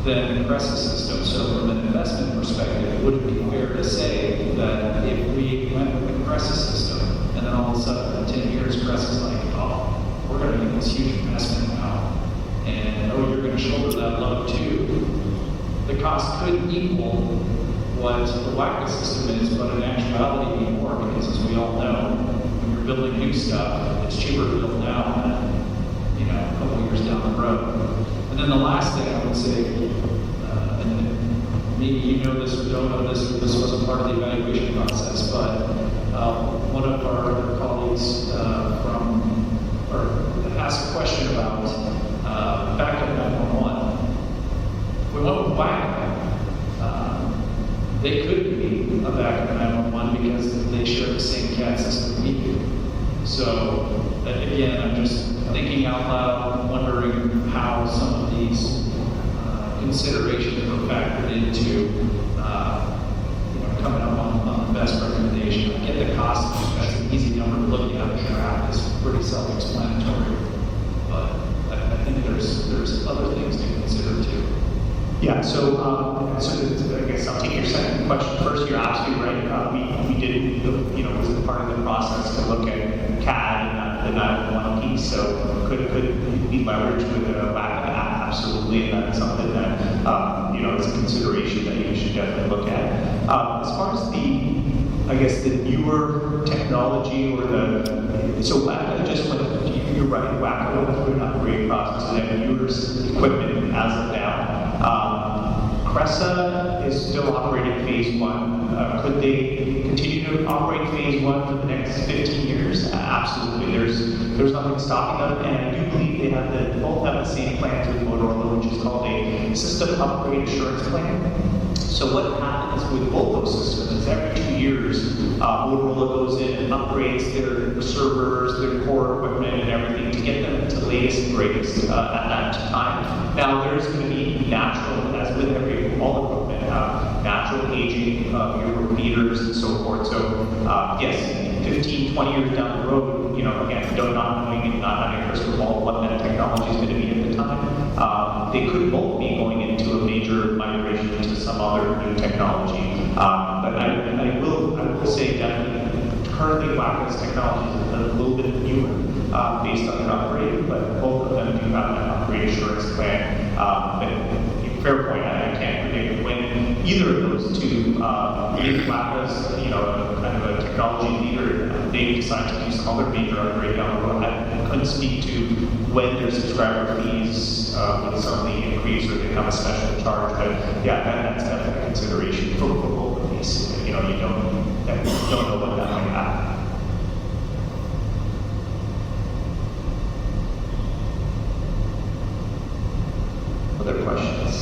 than the Cresa system. So from an investment perspective, would it be fair to say that if we went with the Cresa system, and then all of a sudden in 10 years, Cresa's like, oh, we're going to make this huge investment now, and you're going to shoulder that load too. The cost could equal what the Wacka system is, but in actuality be more, because as we all know, when you're building new stuff, it's cheaper to build now than a couple years down the road. And then the last thing I would say, and maybe you know this or don't know this, or this wasn't part of the evaluation process, but one of our colleagues ask a question about backup 911. We went with WACA. They could be a backup 911 because they share the same CAD system we do. So, again, I'm just thinking out loud, wondering how some of these considerations were factored into coming up on the best recommendation. I get the cost, that's an easy number to look at, the draft is pretty self-explanatory, but I think there's other things to consider too. Yeah, so I guess I'll take your second question first. You're absolutely right. We did, was part of the process to look at CAD and the 911 piece. So could be leveraged with a WACA app? Absolutely, and that's something that is a consideration that you should definitely look at. As far as the newer technology or so WACA just went. You're right. WACA went through an upgrade process and have newer equipment as of now. Cresa is still operating phase 1. Could they continue to operate phase 1 for the next 15 years? Absolutely. There's nothing stopping them, and I do believe they both have the same plans with Motorola, which is called a system upgrade assurance plan. So what happens with both those systems is every 2 years, Motorola goes in and upgrades their servers, their core equipment, and everything to get them to the latest and greatest at that time. Now, there's going to be natural, as with all equipment, natural aging of your repeaters and so forth. So, yes, 15, 20 years down the road, again, not knowing and not having a crystal ball what that technology is going to be at the time, they could both be going into a major migration to some other new technology. But I will say that currently WACA's technology is a little bit newer based on their upgrade, but both of them do have an upgrade assurance plan. But fair point, I can't predict when either of those two, if WACA's kind of a technology leader, they decide to do some other major upgrade down the road. I couldn't speak to when their subscriber fees would suddenly increase or become a special charge, but yeah, that's definitely a consideration for both of these. You don't know what that might happen. Other questions?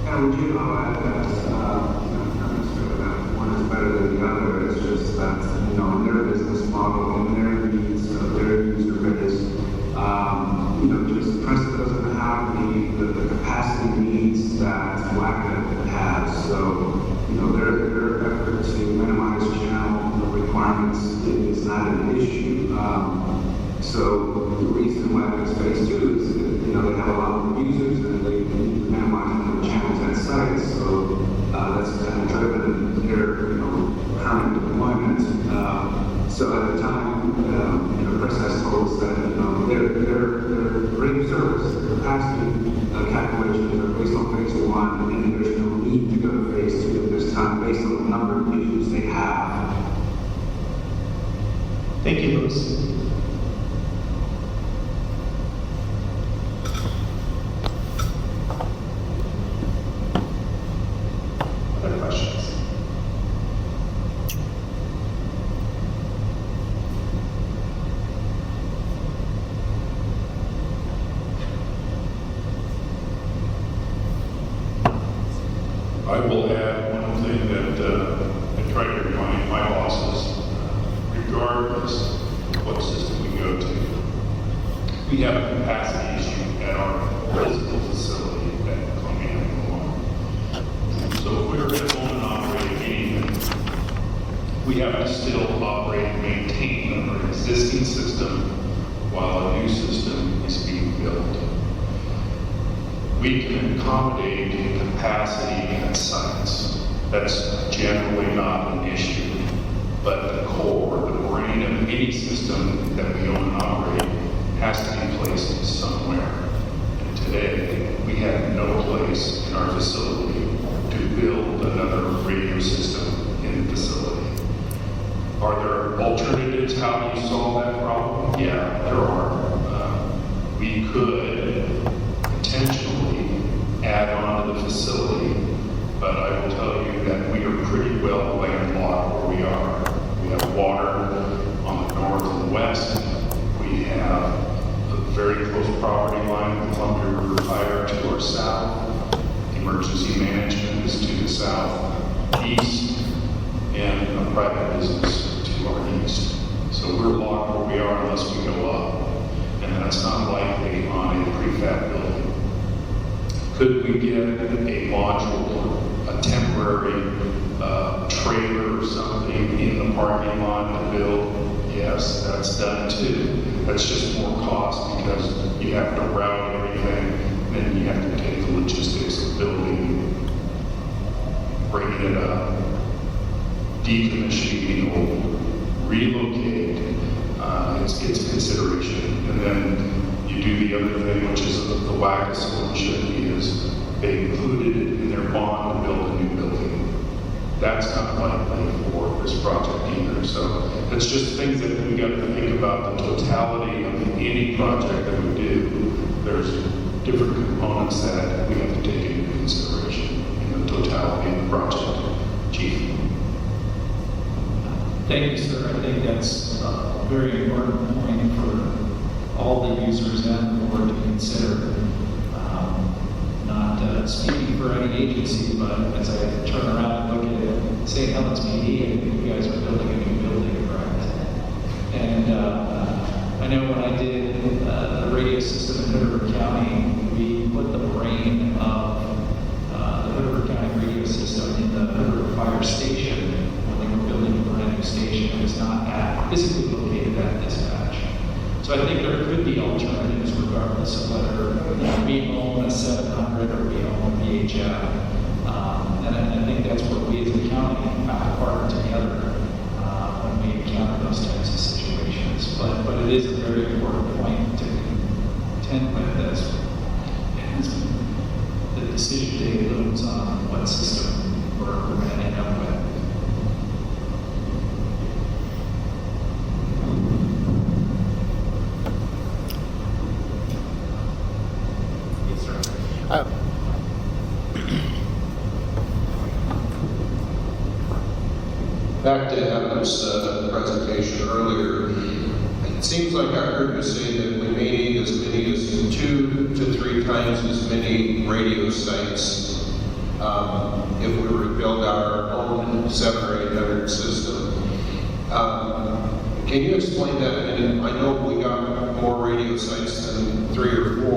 And would you know that not necessarily that one is better than the other, it's just that, in their business model, in their needs, their user base, just Cresa doesn't have the capacity needs that WACA has. So, their effort to minimize channel requirements is not an issue. So the reason WACA is phase 2 is that, they have a lot more users and they need to minimize the number of channels at site. So that's kind of driven their, current deployment. So at the time, Cresa has told us that, their rate of service, their capacity calculations are based on phase 1, and there's no need to go to phase 2 at this time based on the number of users they have. Thank you, Louis. Other questions? I will add one thing that I try to remind my bosses, regardless of what system we go to, we have a capacity issue at our physical facility at Columbia Animal. So if we're going to own and operate anything, we have to still operate and maintain our existing system while a new system is being built. We can accommodate capacity at sites. That's generally not an issue. But the core, the brain of any system that we own and operate has to be placed somewhere. And today, we have no place in our facility to build another radio system in the facility. Are there alternatives how do you solve that problem? Yeah, there are. We could potentially add on to the facility, but I will tell you that we are pretty well landlocked where we are. We have water on the north and west, our south, emergency management is to the southeast, and a private business to our east. So we're locked where we are unless we go up, and that's not likely on a prefab building. Could we get a module, a temporary trailer or something in the parking lot to build? Yes, that's done too. That's just more cost because you have to route everything, and then you have to take the logistics of building, bringing it up, decommissioning the old, relocate. It's a consideration. And then you do the other thing, which is the WACA solution, is they included it in their bond to build a new building. That's not likely for this project either. So it's just things that we got to think about the totality of any project that we do. There's different components that we have to take into consideration in the totality of the project. Chief. Thank you, sir. I think that's a very important point for all the users and the board to consider. Not speaking for any agency, but as I turn around and look at St. Helens PD, and you guys are building a new building, correct? And I know when I did the radio system in Hood River County, we put the brain of the Hood River County radio system in the Hood River Fire Station when they were building a brand new station. It was not physically located at dispatch. So I think there could be alternatives regardless of whether we own a 700 or we own a VHF. And I think that's where we as a county have to partner together when we encounter those types of situations. But it is a very important point to contend with this. The decision day looms on what system we're going to end up with. Back to Evan's presentation earlier, it seems like I heard you say that we may need as many as 2 to 3 times as many radio sites if we were to build our own 700 or 800 system. Can you explain that? And I know we got more radio sites than 3 or 4,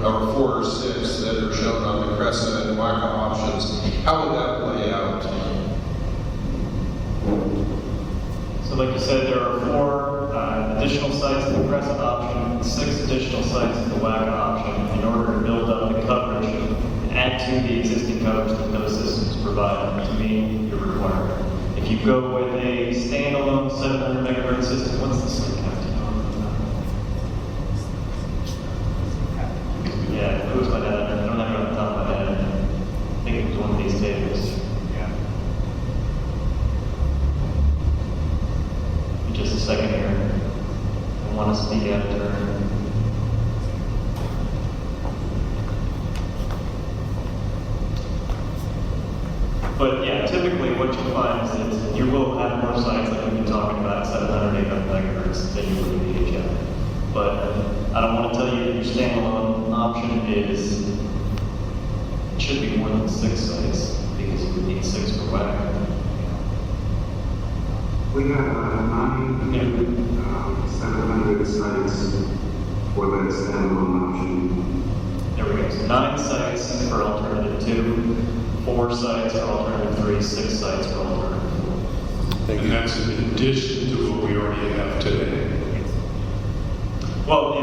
or 4 or 6 that are shown on the CRESA and WACA options. How would that play out? So like you said, there are 4 additional sites in the CRESA option, 6 additional sites in the WACA option in order to build up the coverage and add to the existing coverage that those systems provide to meet your requirement. If you go with a standalone 700 megahertz system, what's the site count? Yeah, it was my dad. I don't have it on the top of my head. I think it was one of these tables. Just a second here. I want to speak after. But yeah, typically what you find is that you will have more sites like we've been talking about, 700, 800 megahertz than you would in VHF. But I don't want to tell you that your standalone option is, it should be more than 6 sites because you would need 6 for WAC. We have 9 700 sites for the standalone option. There we go. So 9 sites for alternative 2, 4 sites for alternative 3, 6 sites for alternative 4. And that's in addition to what we already have today. Well,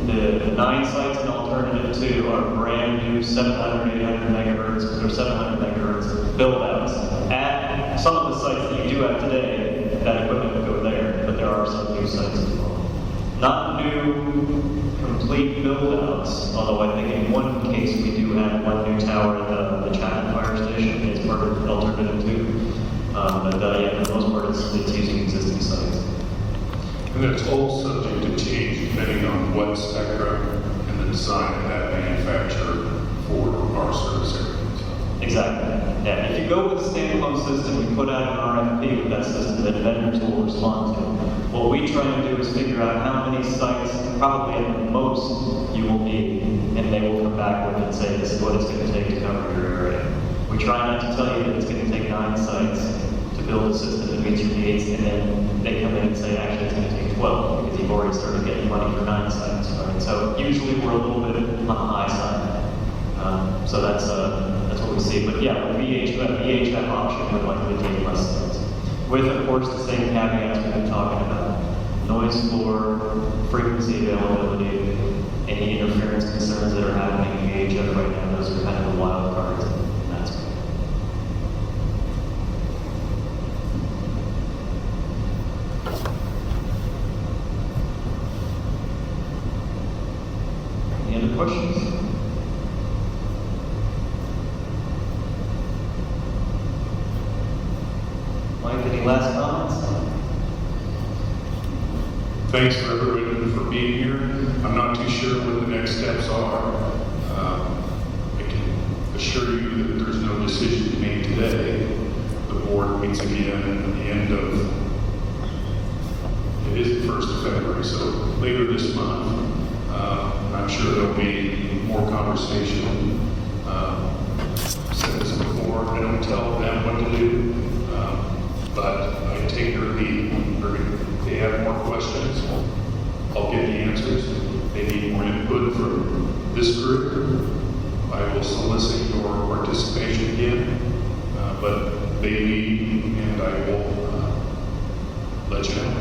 the 9 sites in alternative 2 are brand new 700, 800 megahertz, or 700 megahertz build outs. At some of the sites that you do have today, that equipment will go there, but there are some new sites as well. Not new complete build outs, although I think in one case we do have one new tower at the Chapman Fire Station as part of alternative 2. But yeah, for the most part, it's using existing sites. And that's all subject to change depending on what spectrum and the design of that manufacturer for our service area. Exactly. Yeah, if you go with a standalone system, you put out an RFP with that system that vendors will respond to. What we try and do is figure out how many sites, probably at the most, you will need, and they will come back with and say, this is what it's going to take to cover your area. We try not to tell you that it's going to take 9 sites to build a system that meets your needs, and then they come in and say, actually, it's going to take 12, because you've already started getting money for 9 sites. Right? So usually we're a little bit on the high side. So that's what we see. But yeah, with VHF option would likely take less sites. With, of course, the same caveats we've been talking about. Noise floor, frequency availability, any interference concerns that are happening in VHF right now, those are kind of the wild cards in that space. Any other questions? Mike, any last comments? Thanks for everybody for being here. I'm not too sure what the next steps are. I can assure you that there's no decision made today. The board meets again at the end of, it is the 1st of February, so later this month. I'm sure there'll be more conversation. Said this before, I don't tell them what to do, but I take their lead. If they have more questions, I'll get the answers. If they need more input from this group, I will solicit your participation again. But they lead, and I will let you know.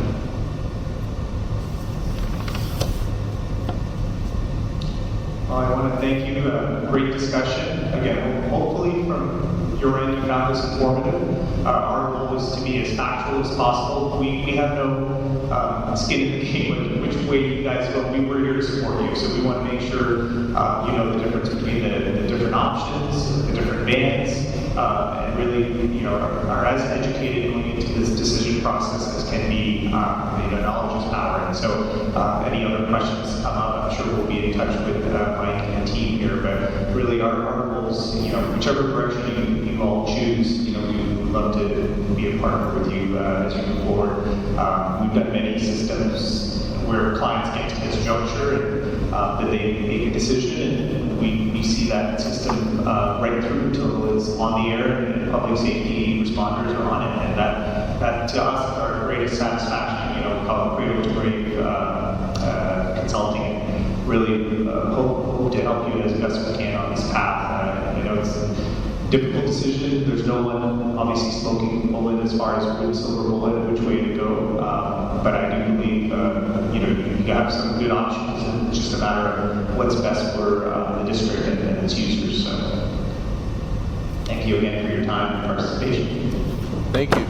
I want to thank you. Great discussion. Again, hopefully from your end, you found this informative. Our goal is to be as factual as possible. We have no skin in the game with which way you guys go. We're here to support you, so we want to make sure you know the difference between the different options, the different bands, and really are as educated going into this decision process as can be. Knowledge is power, and so any other questions come up, I'm sure we'll be in touch with Mike and the team here. But really, our goals, whichever direction you all choose, we would love to be a partner with you as you move forward. We've done many systems where clients get to this juncture and that they make a decision, and we see that system right through until it's on the air and public safety responders are on it, and that to us is our greatest satisfaction. We call it cradle to grave consulting. Really hope to help you as best we can on this path. I know it's a difficult decision. There's no one obviously smoking bullet as far as with silver bullet which way to go. But I do believe you have some good options, and it's just a matter of what's best for the district and its users. So thank you again for your time and participation. Thank you.